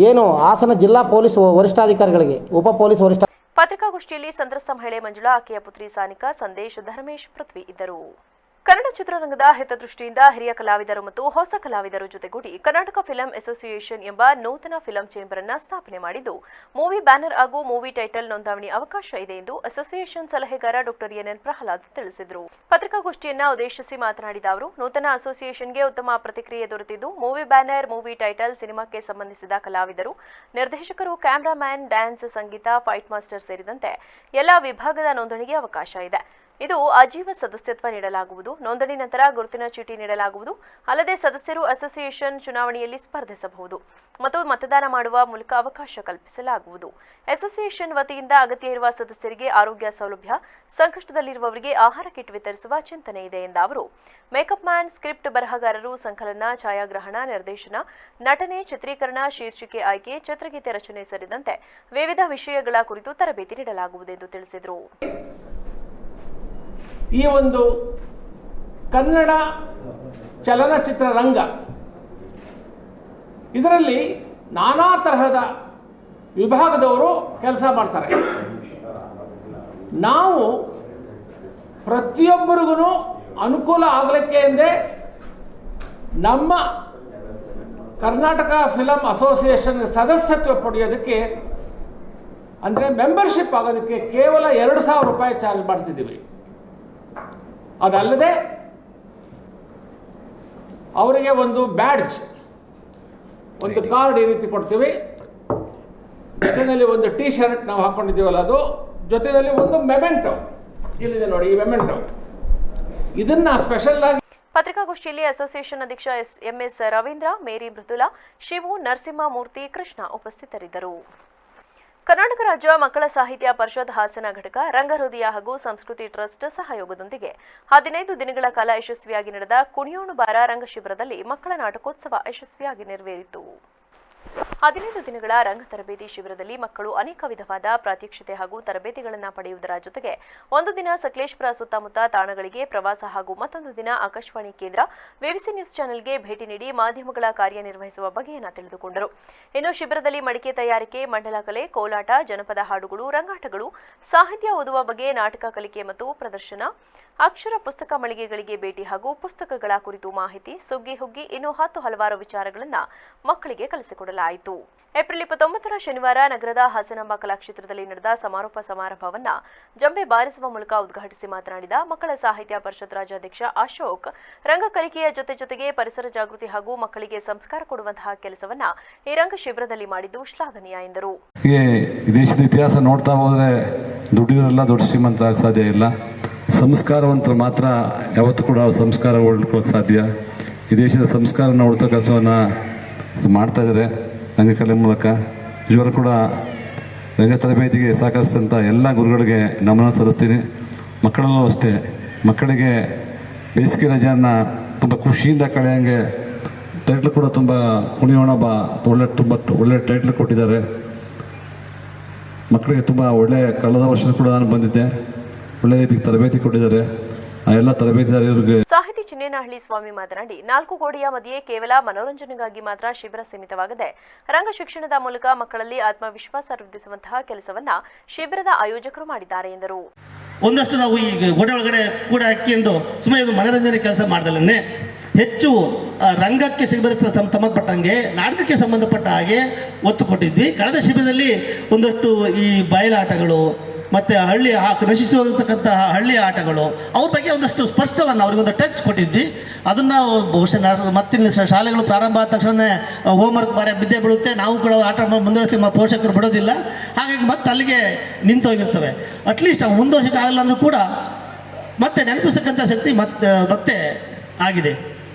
Speaker 7: ಏನು ಹಾಸನ ಜಿಲ್ಲಾ ಪೊಲೀಸ್ ವರಿಷ್ಠಾಧಿಕಾರಿಗಳಿಗೆ ಉಪ ಪೊಲೀಸ್ ವರಿಷ್ಠ
Speaker 1: ಪತ್ರಿಕಾಗೋಷ್ಠಿಯಲ್ಲಿ ಸಂತ್ರಸ್ತ ಮಹಿಳೆ ಮಂಜುಳಾ, ಆಕೆಯ ಪುತ್ರಿ ಸಾನಿಕಾ, ಸಂದೇಶ್, ಧರ್ಮೇಶ್, ಪೃಥ್ವಿ ಇದ್ದರು. ಕನ್ನಡ ಚಿತ್ರರಂಗದ ಹಿತದೃಷ್ಟಿಯಿಂದ ಹಿರಿಯ ಕಲಾವಿದರು ಮತ್ತು ಹೊಸ ಕಲಾವಿದರು ಜೊತೆಗೂಡಿ ಕರ್ನಾಟಕ ಫಿಲಂ ಅಸೋಸಿಯೇಷನ್ ಎಂಬ ನೂತನ ಫಿಲಂ ಚೇಂಬರ್ ಅನ್ನು ಸ್ಥಾಪನೆ ಮಾಡಿದ್ದು, ಮೂವಿ ಬ್ಯಾನರ್ ಹಾಗೂ ಮೂವಿ ಟೈಟಲ್ ನೋಂದಣಿ ಅವಕಾಶ ಇದೆ ಎಂದು ಅಸೋಸಿಯೇಷನ್ ಸಲಹೆಗಾರ ಡಾಕ್ಟರ್ ಎನ್ ಪ್ರಹ್ಲಾದ್ ತಿಳಿಸಿದರು. ಪತ್ರಿಕಾಗೋಷ್ಠಿಯನ್ನ ಉದ್ದೇಶಿಸಿ ಮಾತನಾಡಿದ ಅವರು, ನೂತನ ಅಸೋಸಿಯೇಷನ್ಗೆ ಉತ್ತಮ ಪ್ರತಿಕ್ರಿಯೆ ದೊರೆತಿದ್ದು, ಮೂವಿ ಬ್ಯಾನರ್, ಮೂವಿ ಟೈಟಲ್, ಸಿನಿಮಾಕ್ಕೆ ಸಂಬಂಧಿಸಿದ ಕಲಾವಿದರು, ನಿರ್ದೇಶಕರು, ಕ್ಯಾಮರಾಮ್ಯಾನ್, ಡ್ಯಾನ್ಸ್, ಸಂಗೀತ, ಫೈಟ್ ಮಾಸ್ಟರ್ ಸೇರಿದಂತೆ ಎಲ್ಲಾ ವಿಭಾಗದ ನೋಂದಣಿಗೆ ಅವಕಾಶ ಇದೆ. ಇದು ಆಜೀವ ಸದಸ್ಯತ್ವ ನೀಡಲಾಗುವುದು. ನೋಂದಣಿ ನಂತರ ಗುರುತಿನ ಚೀಟಿ ನೀಡಲಾಗುವುದು. ಅಲ್ಲದೆ ಸದಸ್ಯರು ಅಸೋಸಿಯೇಷನ್ ಚುನಾವಣೆಯಲ್ಲಿ ಸ್ಪರ್ಧಿಸಬಹುದು ಮತ್ತು ಮತದಾನ ಮಾಡುವ ಮೂಲಕ ಅವಕಾಶ ಕಲ್ಪಿಸಲಾಗುವುದು. ಅಸೋಸಿಯೇಷನ್ ವತಿಯಿಂದ ಅಗತ್ಯ ಇರುವ ಸದಸ್ಯರಿಗೆ ಆರೋಗ್ಯ ಸೌಲಭ್ಯ, ಸಂಕಷ್ಟದಲ್ಲಿರುವವರಿಗೆ ಆಹಾರ ಕಿಟ್ ವಿತರಿಸುವ ಚಿಂತನೆ ಇದೆ ಎಂದ ಅವರು, ಮೇಕಪ್ ಮ್ಯಾನ್, ಸ್ಕ್ರಿಪ್ಟ್ ಬರಹಗಾರರು, ಸಂಕಲನ, ಛಾಯಾಗ್ರಹಣ, ನಿರ್ದೇಶನ, ನಟನೆ, ಚಿತ್ರೀಕರಣ, ಶೀರ್ಷಿಕೆ ಆಯ್ಕೆ, ಚಿತ್ರಗೀತೆ ರಚನೆ ಸೇರಿದಂತೆ ವಿವಿಧ ವಿಷಯಗಳ ಕುರಿತು ತರಬೇತಿ ನೀಡಲಾಗುವುದೆಂದು ತಿಳಿಸಿದರು.
Speaker 11: ಈ ಒಂದು ಕನ್ನಡ ಚಲನಚಿತ್ರರಂಗ ಇದರಲ್ಲಿ ನಾನಾ ತರಹದ ವಿಭಾಗದವರು ಕೆಲಸ ಮಾಡ್ತಾರೆ. ನಾವು ಪ್ರತಿಯೊಬ್ಬರಿಗೂ ಅನುಕೂಲ ಆಗಲಿಕ್ಕೆ ಎಂದೇ ನಮ್ಮ ಕರ್ನಾಟಕ ಫಿಲಂ ಅಸೋಸಿಯೇಷನ್ ಸದಸ್ಯತ್ವ ಪಡೆಯೋದಕ್ಕೆ ಅಂದರೆ ಮೆಂಬರ್ಶಿಪ್ ಆಗೋದಕ್ಕೆ ಕೇವಲ 2,000 ರೂಪಾಯಿ ಚಾರ್ಜ್ ಮಾಡ್ತಿದ್ದೀವಿ. ಅದಲ್ಲದೆ ಅವರಿಗೆ ಒಂದು ಬ್ಯಾಡ್ಜ್, ಒಂದು ಕಾರ್ಡ್ ಈ ರೀತಿ ಕೊಡ್ತೀವಿ. ಜೊತೆಯಲ್ಲಿ ಒಂದು ಟಿ ಶರ್ಟ್ ನಾವು ಹಾಕೊಂಡಿದ್ದೀವಲ್ಲ ಅದು, ಜೊತೆಯಲ್ಲಿ ಒಂದು ಮೆಮೆಂಟೋ ಇಲ್ಲಿದೆ ನೋಡಿ, ಈ ಮೆಮೆಂಟೋ ಇದನ್ನ ಸ್ಪೆಷಲ್ ಆಗಿ.
Speaker 1: ಪತ್ರಿಕಾಗೋಷ್ಠಿಯಲ್ಲಿ ಅಸೋಸಿಯೇಷನ್ ಅಧ್ಯಕ್ಷ MS ರವೀಂದ್ರ, ಮೇರಿ ಮೃದುಲಾ, ಶಿವು, ನರಸಿಂಹಮೂರ್ತಿ, ಕೃಷ್ಣ ಉಪಸ್ಥಿತರಿದ್ದರು. ಕರ್ನಾಟಕ ರಾಜ್ಯ ಮಕ್ಕಳ ಸಾಹಿತ್ಯ ಪರಿಷತ್ ಹಾಸನ ಘಟಕ, ರಂಗಹೃದಯ ಹಾಗೂ ಸಂಸ್ಕೃತಿ ಟ್ರಸ್ಟ್ ಸಹಯೋಗದೊಂದಿಗೆ 15 ದಿನಗಳ ಕಾಲ ಯಶಸ್ವಿಯಾಗಿ ನಡೆದ ಕುಣಿಯೋಣ ಬಾರ ರಂಗಶಿಬಿರದಲ್ಲಿ ಮಕ್ಕಳ ನಾಟಕೋತ್ಸವ ಯಶಸ್ವಿಯಾಗಿ ನೆರವೇರಿತು. 15 ದಿನಗಳ ರಂಗ ತರಬೇತಿ ಶಿಬಿರದಲ್ಲಿ ಮಕ್ಕಳು ಅನೇಕ ವಿಧವಾದ ಪ್ರಾತ್ಯಕ್ಷಿತೆ ಹಾಗೂ ತರಬೇತಿಗಳನ್ನು ಪಡೆಯುವುದರ ಜೊತೆಗೆ ಒಂದು ದಿನ ಸಕಲೇಶಪುರ ಸುತ್ತಮುತ್ತ ತಾಣಗಳಿಗೆ ಪ್ರವಾಸ ಹಾಗೂ ಮತ್ತೊಂದು ದಿನ ಆಕಾಶವಾಣಿ ಕೇಂದ್ರ, ವಿವಿಸಿ ನ್ಯೂಸ್ ಚಾನೆಲ್ಗೆ ಭೇಟಿ ನೀಡಿ ಮಾಧ್ಯಮಗಳ ಕಾರ್ಯನಿರ್ವಹಿಸುವ ಬಗೆಯನ್ನು ತಿಳಿದುಕೊಂಡರು. ಇನ್ನು ಶಿಬಿರದಲ್ಲಿ ಮಡಿಕೆ ತಯಾರಿಕೆ, ಮಂಡಲ ಕಲೆ, ಕೋಲಾಟ, ಜನಪದ ಹಾಡುಗಳು, ರಂಗಾಟಗಳು, ಸಾಹಿತ್ಯ ಓದುವ ಬಗ್ಗೆ, ನಾಟಕ ಕಲಿಕೆ ಮತ್ತು ಪ್ರದರ್ಶನ, ಅಕ್ಷರ ಪುಸ್ತಕ ಮಳಿಗೆಗಳಿಗೆ ಭೇಟಿ ಹಾಗೂ ಪುಸ್ತಕಗಳ ಕುರಿತು ಮಾಹಿತಿ, ಸುಗ್ಗಿ ಹುಗ್ಗಿ ಇನ್ನೂ ಹಲವಾರು ವಿಚಾರಗಳನ್ನು ಮಕ್ಕಳಿಗೆ ಕಲಿಸಿಕೊಡಲಾಯಿತು. ಏಪ್ರಿಲ್ 29ರ ಶನಿವಾರ ನಗರದ ಹಾಸನಾಂಬ ಕಲಾಕ್ಷೇತ್ರದಲ್ಲಿ ನಡೆದ ಸಮಾರೋಪ ಸಮಾರಂಭವನ್ನು ಜಂಬೆ ಬಾರಿಸುವ ಮೂಲಕ ಉದ್ಘಾಟಿಸಿ ಮಾತನಾಡಿದ ಮಕ್ಕಳ ಸಾಹಿತ್ಯ ಪರಿಷತ್ ರಾಜ್ಯಾಧ್ಯಕ್ಷ ಅಶೋಕ್, ರಂಗ ಕಲಿಕೆಯ ಜೊತೆಗೆ ಪರಿಸರ ಜಾಗೃತಿ ಹಾಗೂ ಮಕ್ಕಳಿಗೆ ಸಂಸ್ಕಾರ ಕೊಡುವಂತಹ ಕೆಲಸವನ್ನ ಈ ರಂಗ ಶಿಬಿರದಲ್ಲಿ ಮಾಡಿದ್ದು ಶ್ಲಾಘನೀಯ ಎಂದರು.
Speaker 12: ಈ ದೇಶದ ಇತಿಹಾಸ ನೋಡ್ತಾ ಹೋದ್ರೆ ದುಡ್ಡಿರೋರೆಲ್ಲ ದೊಡ್ಡ ಶ್ರೀಮಂತರಾಗ ಸಾಧ್ಯ ಇಲ್ಲ. ಸಂಸ್ಕಾರವಂತರು ಮಾತ್ರ ಯಾವತ್ತೂ ಕೂಡ ಸಂಸ್ಕಾರ ಉಳ್ಕೊಳ್ಳೋಕೆ ಸಾಧ್ಯ. ಈ ದೇಶದ ಸಂಸ್ಕಾರನ ಉಳಿಸೋ ಕೆಲಸವನ್ನು ಮಾಡ್ತಾ ಇದ್ದಾರೆ ರಂಗಕಲೆ ಮೂಲಕ. ಇವರು ಕೂಡ ರಂಗ ತರಬೇತಿಗೆ ಸಹಕರಿಸಿದಂಥ ಎಲ್ಲ ಗುರುಗಳಿಗೆ ನಮನ ಸಲ್ಲಿಸ್ತೀನಿ. ಮಕ್ಕಳಲ್ಲೂ ಅಷ್ಟೇ, ಮಕ್ಕಳಿಗೆ ಬೇಸಿಗೆ ರಜೆಯನ್ನು ತುಂಬ ಖುಷಿಯಿಂದ ಕಳೆಯೋಂಗೆ ಟೈಟ್ಲ್ ಕೂಡ ತುಂಬ ಕುಣಿಯೋಣ ಬಾ ಒಳ್ಳೆ ಟೈಟ್ಲ್ ಕೊಟ್ಟಿದ್ದಾರೆ. ಮಕ್ಕಳಿಗೆ ತುಂಬ ಕಳೆದ ವರ್ಷ ಕೂಡ ನಾನು ಬಂದಿದ್ದೆ, ಒಳ್ಳೆ ರೀತಿಗೆ ತರಬೇತಿ ಕೊಟ್ಟಿದ್ದಾರೆ. ಆ ಎಲ್ಲ ತರಬೇತಿದಾರರಿಗೆ.
Speaker 1: ಸಾಹಿತಿ ಚಿನ್ನೇನಹಳ್ಳಿ ಸ್ವಾಮಿ ಮಾತನಾಡಿ 4 ಗೋಡೆಯ ಮಧ್ಯೆ ಕೇವಲ ಮನೋರಂಜನೆಗಾಗಿ ಮಾತ್ರ ಶಿಬಿರ ಸೀಮಿತವಾಗದೆ ರಂಗ ಶಿಕ್ಷಣದ ಮೂಲಕ ಮಕ್ಕಳಲ್ಲಿ ಆತ್ಮವಿಶ್ವಾಸ ವೃದ್ಧಿಸುವಂತಹ ಕೆಲಸವನ್ನ ಶಿಬಿರದ ಆಯೋಜಕರು ಮಾಡಿದ್ದಾರೆ ಎಂದರು.
Speaker 13: ಒಂದಷ್ಟು ನಾವು ಈ ಗೋಡೆ ಒಳಗಡೆ ಕೂಡ ಹಾಕಿಕೊಂಡು ಸುಮ್ಮನೆ ಇದು ಮನೋರಂಜನೆ ಕೆಲಸ ಮಾಡ್ದಲೇ ಹೆಚ್ಚು ರಂಗಕ್ಕೆ ಸಂಬಂಧಪಟ್ಟಂಗೆ ನಾಟಕಕ್ಕೆ ಸಂಬಂಧಪಟ್ಟ ಹಾಗೆ ಒತ್ತು ಕೊಟ್ಟಿದ್ವಿ. ಕಳೆದ ಶಿಬಿರದಲ್ಲಿ ಒಂದಷ್ಟು ಈ ಬಯಲಾಟಗಳು ಮತ್ತು ನಶಿಸಿರ್ತಕ್ಕಂತಹ ಹಳ್ಳಿ ಆಟಗಳು ಅವ್ರ ಬಗ್ಗೆ ಒಂದಷ್ಟು ಸ್ಪರ್ಶವನ್ನು ಅವ್ರಿಗೊಂದು ಟಚ್ ಕೊಟ್ಟಿದ್ವಿ. ಅದನ್ನು ಬಹುಶಃ ಮತ್ತಿನ ಶಾಲೆಗಳು ಪ್ರಾರಂಭ ಆದ ತಕ್ಷಣ ಹೋಮ್ವರ್ಕ್ ಬಿದ್ದೇ ಬೀಳುತ್ತೆ, ನಾವು ಕೂಡ ಆಟ ಮುಂದುವರಿಸಿ ಪೋಷಕರು ಬಿಡೋದಿಲ್ಲ. ಹಾಗಾಗಿ ಮತ್ತೆ ಅಲ್ಲಿಗೆ ನಿಂತೋಗಿರ್ತವೆ. ಅಟ್ಲೀಸ್ಟ್ ಅವು ಮುಂದುವರ್ಸೋಕ್ಕಾಗಲ್ಲ ಅಂದರೂ ಕೂಡ ಮತ್ತೆ ನೆನಪಿಸ್ತಕ್ಕಂಥ ಶಕ್ತಿ ಮತ್ತೆ ಆಗಿದೆ.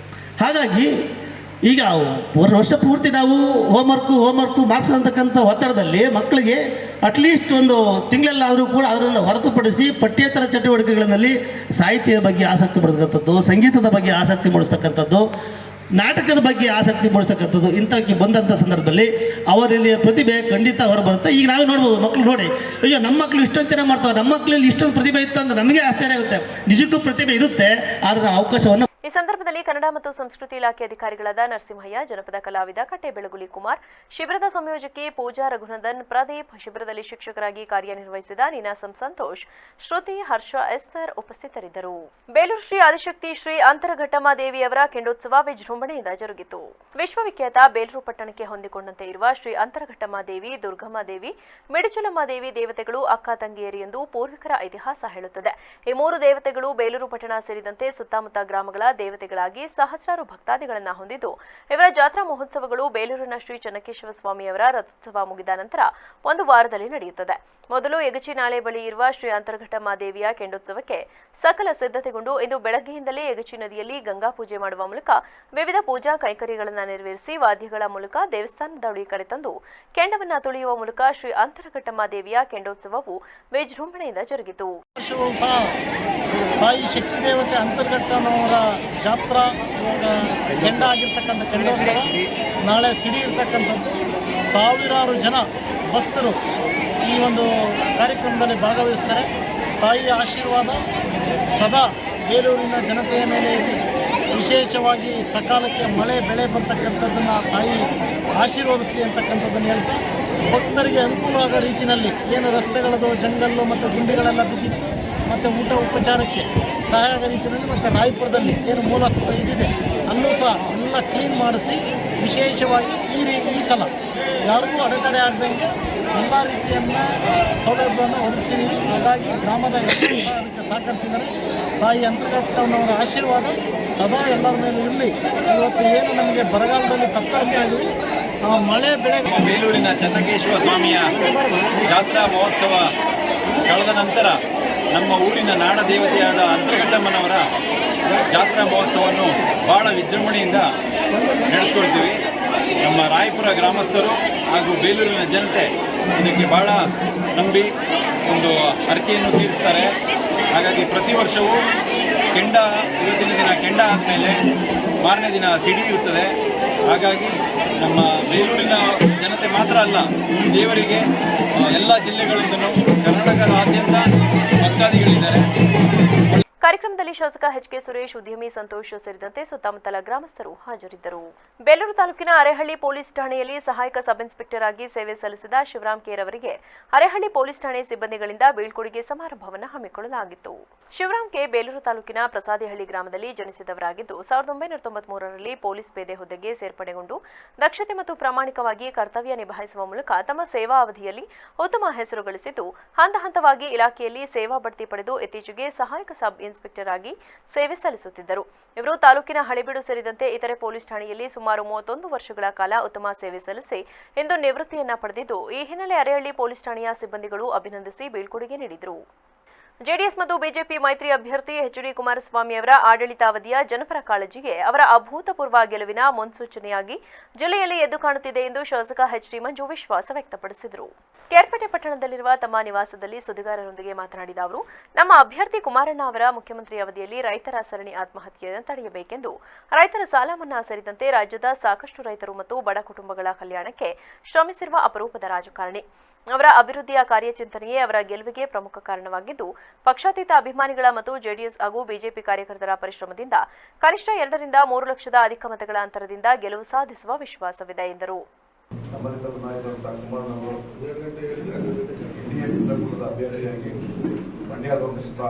Speaker 13: ಹಾಗಾಗಿ ಈಗ ವರ್ಷ ಪೂರ್ತಿ ನಾವು ಹೋಮ್ವರ್ಕು ಮಾರ್ಕ್ಸ್ ಅಂತಕ್ಕಂಥ ಒತ್ತಡದಲ್ಲಿ ಮಕ್ಕಳಿಗೆ ಅಟ್ಲೀಸ್ಟ್ ಒಂದು ತಿಂಗಳಲ್ಲಾದರೂ ಕೂಡ ಅದರಿಂದ ಹೊರತುಪಡಿಸಿ ಪಠ್ಯೇತರ ಚಟುವಟಿಕೆಗಳಲ್ಲಿ ಸಾಹಿತ್ಯದ ಬಗ್ಗೆ ಆಸಕ್ತಿ ಮೂಡಿಸ್ತಕ್ಕಂಥದ್ದು, ಸಂಗೀತದ ಬಗ್ಗೆ ಆಸಕ್ತಿ ಮೂಡಿಸ್ತಕ್ಕಂಥದ್ದು, ನಾಟಕದ ಬಗ್ಗೆ ಆಸಕ್ತಿ ಮೂಡಿಸ್ತಕ್ಕಂಥದ್ದು ಇಂಥಕ್ಕೆ ಬಂದಂಥ ಸಂದರ್ಭದಲ್ಲಿ ಅವರಲ್ಲಿ ಪ್ರತಿಭೆ ಖಂಡಿತ ಹೊರಬರುತ್ತೆ. ಈಗ ನಾವೇ ನೋಡ್ಬೋದು, ಮಕ್ಕಳು ನೋಡಿ, ಅಯ್ಯೋ ನಮ್ಮ ಮಕ್ಕಳು ಇಷ್ಟೊಂದು ಚೆನ್ನಾಗಿ ಮಾಡ್ತಾರೆ, ನಮ್ಮ ಮಕ್ಕಳಲ್ಲಿ ಇಷ್ಟೊಂದು ಪ್ರತಿಭೆ ಇತ್ತು ಅಂದ್ರೆ ನಮಗೆ ಆಶ್ಚರ್ಯ ಆಗುತ್ತೆ. ನಿಜಕ್ಕೂ ಪ್ರತಿಭೆ ಇರುತ್ತೆ, ಆದರೆ ಅವಕಾಶವನ್ನು.
Speaker 1: ಈ ಸಂದರ್ಭದಲ್ಲಿ ಕನ್ನಡ ಮತ್ತು ಸಂಸ್ಕೃತಿ ಇಲಾಖೆ ಅಧಿಕಾರಿಗಳಾದ ನರಸಿಂಹಯ್ಯ, ಜನಪದ ಕಲಾವಿದ ಕಟ್ಟೆಬೆಳಗುಲಿ ಕುಮಾರ್, ಶಿಬಿರದ ಸಂಯೋಜಕಿ ಪೂಜಾ ರಘುನಂದನ್, ಪ್ರದೀಪ್, ಶಿಬಿರದಲ್ಲಿ ಶಿಕ್ಷಕರಾಗಿ ಕಾರ್ಯನಿರ್ವಹಿಸಿದ ನೀನಾಸಂ ಸಂತೋಷ್, ಶ್ರುತಿ, ಹರ್ಷ, ಎಸ್ತರ್ ಉಪಸ್ಥಿತರಿದ್ದರು. ಬೇಲೂರು ಶ್ರೀ ಆದಿಶಕ್ತಿ ಶ್ರೀ ಅಂತರಘಟ್ಟಮ್ಮ ದೇವಿಯವರ ಕೆಂಡೋತ್ಸವ ವಿಜೃಂಭಣೆಯಿಂದ ಜರುಗಿತು. ವಿಶ್ವವಿಖ್ಯಾತ ಬೇಲೂರು ಪಟ್ಟಣಕ್ಕೆ ಹೊಂದಿಕೊಂಡಂತೆ ಇರುವ ಶ್ರೀ ಅಂತರಘಟ್ಟಮ್ಮ ದೇವಿ, ದುರ್ಗಮ್ಮ ದೇವಿ, ಮಿಡಿಚಲಮ್ಮ ದೇವಿ ದೇವತೆಗಳು ಅಕ್ಕ ತಂಗಿಯರು ಎಂದು ಪೂರ್ವಿಕರ ಇತಿಹಾಸ ಹೇಳುತ್ತದೆ. ಈ 3 ದೇವತೆಗಳು ಬೇಲೂರು ಪಟ್ಟಣ ಸೇರಿದಂತೆ ಸುತ್ತಮುತ್ತ ಗ್ರಾಮಗಳ ದೇವತೆಗಳಾಗಿ ಸಹಸ್ರಾರು ಭಕ್ತಾದಿಗಳನ್ನ ಹೊಂದಿದ್ದು, ಇವರ ಜಾತ್ರಾ ಮಹೋತ್ಸವಗಳು ಬೇಲೂರಿನ ಶ್ರೀ ಚನ್ನಕೇಶವ ಸ್ವಾಮಿಯವರ ರಥೋತ್ಸವ ಮುಗಿದ ನಂತರ 1 ವಾರದಲ್ಲಿ ನಡೆಯುತ್ತದೆ. ಮೊದಲು ಯಗಚಿ ನಾಳೆ ಬಳಿ ಇರುವ ಶ್ರೀ ಅಂತರಘಟ್ಟಮ್ಮ ದೇವಿಯ ಕೆಂಡೋತ್ಸವಕ್ಕೆ ಸಕಲ ಸಿದ್ಧತೆಗೊಂಡು ಇಂದು ಬೆಳಗ್ಗೆಯಿಂದಲೇ ಯಗಚಿ ನದಿಯಲ್ಲಿ ಗಂಗಾ ಪೂಜೆ ಮಾಡುವ ಮೂಲಕ ವಿವಿಧ ಪೂಜಾ ಕೈಂಕರ್ಯಗಳನ್ನು ನೆರವೇರಿಸಿ ವಾದ್ಯಗಳ ಮೂಲಕ ದೇವಸ್ಥಾನದ ಬಳಿ ಕರೆತಂದು ಕೆಂಡವನ್ನ ತುಳಿಯುವ ಮೂಲಕ ಶ್ರೀ ಅಂತರಘಟ್ಟಮ್ಮ ದೇವಿಯ ಕೆಂಡೋತ್ಸವವು ವಿಜೃಂಭಣೆಯಿಂದ ಜರುಗಿತು.
Speaker 7: ತಾಯಿ ಶಕ್ತಿ ದೇವತೆ ಅಂತರ್ಘಟ್ಟನವರ ಜಾತ್ರಾ ಕೆಂಡ ಆಗಿರ್ತಕ್ಕಂಥ ಕೆಂಡೋತ್ಸವ ನಾಳೆ ಸಿಡಿ ಇರ್ತಕ್ಕಂಥದ್ದು. ಸಾವಿರಾರು ಜನ ಭಕ್ತರು ಈ ಒಂದು ಕಾರ್ಯಕ್ರಮದಲ್ಲಿ ಭಾಗವಹಿಸ್ತಾರೆ. ತಾಯಿಯ ಆಶೀರ್ವಾದ ಸದಾ ಬೇಲೂರಿನ ಜನತೆಯ ಮೇಲೆ ವಿಶೇಷವಾಗಿ ಸಕಾಲಕ್ಕೆ ಮಳೆ ಬೆಳೆ ಬರ್ತಕ್ಕಂಥದ್ದನ್ನು ತಾಯಿ ಆಶೀರ್ವದಿಸಲಿ ಅಂತಕ್ಕಂಥದ್ದನ್ನು ಹೇಳ್ತಾ, ಭಕ್ತರಿಗೆ ಅನುಕೂಲ ಆಗೋ ರೀತಿಯಲ್ಲಿ ಏನು ರಸ್ತೆಗಳದು ಜಂಗಲ್ಲು ಮತ್ತು ಗುಂಡಿಗಳೆಲ್ಲ ಬಿದ್ದಿತ್ತು ಮತ್ತು ಊಟ ಉಪಚಾರಕ್ಕೆ ಸಹಾಯ ಆಗೋ ರೀತಿಯಲ್ಲಿ ಮತ್ತು ರಾಯಪುರದಲ್ಲಿ ಏನು ಮೂಲ ಇದಿದೆ ಅಲ್ಲೂ ಸಹ ಎಲ್ಲ ಕ್ಲೀನ್ ಮಾಡಿಸಿ ವಿಶೇಷವಾಗಿ ಈ ಸಲ ಯಾರಿಗೂ ಅಡೆತಡೆ ಆಗದಂಗೆ ಎಲ್ಲ ರೀತಿಯನ್ನು ಸೌಲಭ್ಯವನ್ನು ಒದಗಿಸಿದ್ದೀವಿ. ಹಾಗಾಗಿ ಗ್ರಾಮದ ಎಲ್ಲರೂ ಸಹ ಅದಕ್ಕೆ ಸಹಕರಿಸಿದ್ದಾರೆ. ತಾಯಿ ಅಂತರ್ಘಟ್ಟನವರ ಆಶೀರ್ವಾದ ಸದಾ ಎಲ್ಲರ ಮೇಲೆ ಇರಲಿ. ಇವತ್ತು ಏನು ನಮಗೆ ಬರಗಾಲದಲ್ಲಿ ತತ್ತರಿಸ್ತಾ ಇದ್ದೀವಿ, ಆ ಮಳೆ ಬೆಳೆ.
Speaker 14: ಬೇಲೂರಿನ ಚನ್ನಕೇಶವ ಸ್ವಾಮಿಯ ಜಾತ್ರಾ ಮಹೋತ್ಸವ ಕಳೆದ ನಂತರ ನಮ್ಮ ಊರಿನ ನಾಡ ದೇವತೆಯಾದ ಅಂತರಘಟ್ಟಮ್ಮನವರ ಜಾತ್ರಾ ಮಹೋತ್ಸವವನ್ನು ಭಾಳ ವಿಜೃಂಭಣೆಯಿಂದ ನಡೆಸ್ಕೊಳ್ತೀವಿ. ನಮ್ಮ ರಾಯಪುರ ಗ್ರಾಮಸ್ಥರು ಹಾಗೂ ಬೇಲೂರಿನ ಜನತೆ ಇದಕ್ಕೆ ಭಾಳ ನಂಬಿ ಒಂದು ಹರಕೆಯನ್ನು ತೀರಿಸ್ತಾರೆ. ಹಾಗಾಗಿ ಪ್ರತಿ ವರ್ಷವೂ ಇವತ್ತಿನ ದಿನ ಕೆಂಡ ಆದಮೇಲೆ ಮಾರನೇ ದಿನ ಸಿಡಿ ಇರುತ್ತದೆ. ಹಾಗಾಗಿ ನಮ್ಮ ಬೇಲೂರಿನ ಜನತೆ ಮಾತ್ರ ಅಲ್ಲ, ಈ ದೇವರಿಗೆ ಎಲ್ಲ ಜಿಲ್ಲೆಗಳಿಂದಲೂ ಕರ್ನಾಟಕದಾದ್ಯಂತ ಭಕ್ತಾದಿಗಳಿದ್ದಾರೆ.
Speaker 1: ಕಾರ್ಯಕ್ರಮದಲ್ಲಿ ಶಾಸಕ ಎಚ್.ಕೆ. ಸುರೇಶ್, ಉದ್ಯಮಿ ಸಂತೋಷ್ ಸೇರಿದಂತೆ ಸುತ್ತಮುತ್ತಲ ಗ್ರಾಮಸ್ಥರು ಹಾಜರಿದ್ದರು. ಬೇಲೂರು ತಾಲೂಕಿನ ಅರೇಹಳ್ಳಿ ಪೊಲೀಸ್ ಠಾಣೆಯಲ್ಲಿ ಸಹಾಯಕ ಸಬ್ ಇನ್ಸ್ಪೆಕ್ಟರ್ ಆಗಿ ಸೇವೆ ಸಲ್ಲಿಸಿದ ಶಿವರಾಮ್ ಕೆ ರವರಿಗೆ ಅರೇಹಳ್ಳಿ ಪೊಲೀಸ್ ಠಾಣೆ ಸಿಬ್ಬಂದಿಗಳಿಂದ ಬೀಳ್ಕೊಡುಗೆ ಸಮಾರಂಭವನ್ನು ಹಮ್ಮಿಕೊಳ್ಳಲಾಗಿತ್ತು. ಶಿವರಾಮ್ ಕೆ ಬೇಲೂರು ತಾಲೂಕಿನ ಪ್ರಸಾದಿಹಳ್ಳಿ ಗ್ರಾಮದಲ್ಲಿ ಜನಿಸಿದವರಾಗಿದ್ದು 1993ರಲ್ಲಿ ಪೊಲೀಸ್ ಪೇದೆ ಹುದ್ದೆಗೆ ಸೇರ್ಪಡೆಗೊಂಡು ದಕ್ಷತೆ ಮತ್ತು ಪ್ರಾಮಾಣಿಕವಾಗಿ ಕರ್ತವ್ಯ ನಿಭಾಯಿಸುವ ಮೂಲಕ ತಮ್ಮ ಸೇವಾ ಅವಧಿಯಲ್ಲಿ ಉತ್ತಮ ಹೆಸರು ಗಳಿಸಿದ್ದು, ಹಂತ ಹಂತವಾಗಿ ಇಲಾಖೆಯಲ್ಲಿ ಸೇವಾ ಬಡ್ತಿ ಪಡೆದು ಇತ್ತೀಚೆಗೆ ಸಹಾಯಕ ಸಬ್ ಇನ್ಸ್ಪೆಕ್ಟರ್ ಆಗಿ ಸೇವೆ ಸಲ್ಲಿಸುತ್ತಿದ್ದರು. ಇವರು ತಾಲೂಕಿನ ಹಳೆಬೀಡು ಸೇರಿದಂತೆ ಇತರೆ ಪೊಲೀಸ್ ಠಾಣೆಯಲ್ಲಿ ಸುಮಾರು 31 ವರ್ಷಗಳ ಕಾಲ ಉತ್ತಮ ಸೇವೆ ಸಲ್ಲಿಸಿ ಇಂದು ನಿವೃತ್ತಿಯನ್ನ ಪಡೆದಿದ್ದು, ಈ ಹಿನ್ನೆಲೆ ಅರೇಹಳ್ಳಿ ಪೊಲೀಸ್ ಠಾಣೆಯ ಸಿಬ್ಬಂದಿಗಳು ಅಭಿನಂದಿಸಿ ಬೀಳ್ಕೊಡುಗೆ ನೀಡಿದರು. ಜೆಡಿಎಸ್ ಮತ್ತು ಬಿಜೆಪಿ ಮೈತ್ರಿ ಅಭ್ಯರ್ಥಿ ಎಚ್.ಡಿ. ಕುಮಾರಸ್ವಾಮಿ ಅವರ ಆಡಳಿತಾವಧಿಯ ಜನಪರ ಕಾಳಜಿಗೆ ಅವರ ಅಭೂತಪೂರ್ವ ಗೆಲುವಿನ ಮುನ್ಸೂಚನೆಯಾಗಿ ಜಿಲ್ಲೆಯಲ್ಲಿ ಎದ್ದು ಕಾಣುತ್ತಿದೆ ಎಂದು ಶಾಸಕ ಎಚ್.ಡಿ. ಮಂಜು ವಿಶ್ವಾಸ ವ್ಯಕ್ತಪಡಿಸಿದರು. ಕೇರ್ಪೇಟೆ ಪಟ್ಟಣದಲ್ಲಿರುವ ತಮ್ಮ ನಿವಾಸದಲ್ಲಿ ಸುದ್ದಿಗಾರರೊಂದಿಗೆ ಮಾತನಾಡಿದ ಅವರು, ನಮ್ಮ ಅಭ್ಯರ್ಥಿ ಕುಮಾರಣ್ಣ ಅವರ ಮುಖ್ಯಮಂತ್ರಿ ಅವಧಿಯಲ್ಲಿ ರೈತರ ಸರಣಿ ಆತ್ಮಹತ್ಯೆಯನ್ನು ತಡೆಯಬೇಕೆಂದು, ರೈತರ ಸಾಲ ಮನ್ನಾ ಸೇರಿದಂತೆ ರಾಜ್ಯದ ಸಾಕಷ್ಟು ರೈತರು ಮತ್ತು ಬಡ ಕುಟುಂಬಗಳ ಕಲ್ಯಾಣಕ್ಕೆ ಶ್ರಮಿಸಿರುವ ಅಪರೂಪದ ರಾಜಕಾರಣಿ. ಅವರ ಅಭಿವೃದ್ಧಿಯ ಕಾರ್ಯಚಿಂತನೆಯೇ ಅವರ ಗೆಲುವಿಗೆ ಪ್ರಮುಖ ಕಾರಣವಾಗಿದ್ದು, ಪಕ್ಷಾತೀತ ಅಭಿಮಾನಿಗಳ ಮತ್ತು ಜೆಡಿಎಸ್ ಹಾಗೂ ಬಿಜೆಪಿ ಕಾರ್ಯಕರ್ತರ ಪರಿಶ್ರಮದಿಂದ ಕನಿಷ್ಠ 2 ರಿಂದ 3 ಲಕ್ಷದ ಅಧಿಕ ಮತಗಳ ಅಂತರದಿಂದ ಗೆಲುವು ಸಾಧಿಸುವ ವಿಶ್ವಾಸವಿದೆ ಎಂದರು.
Speaker 15: ಸಂಬಂಧಿತ ನಾಯಕರಂತ ಕುಮಾರಣ್ಣವರು ಎನ್ಡಿಎ ಮಿತ್ರಕೂಟದ ಅಭ್ಯರ್ಥಿಯಾಗಿ ಮಂಡ್ಯ ಲೋಕಸಭಾ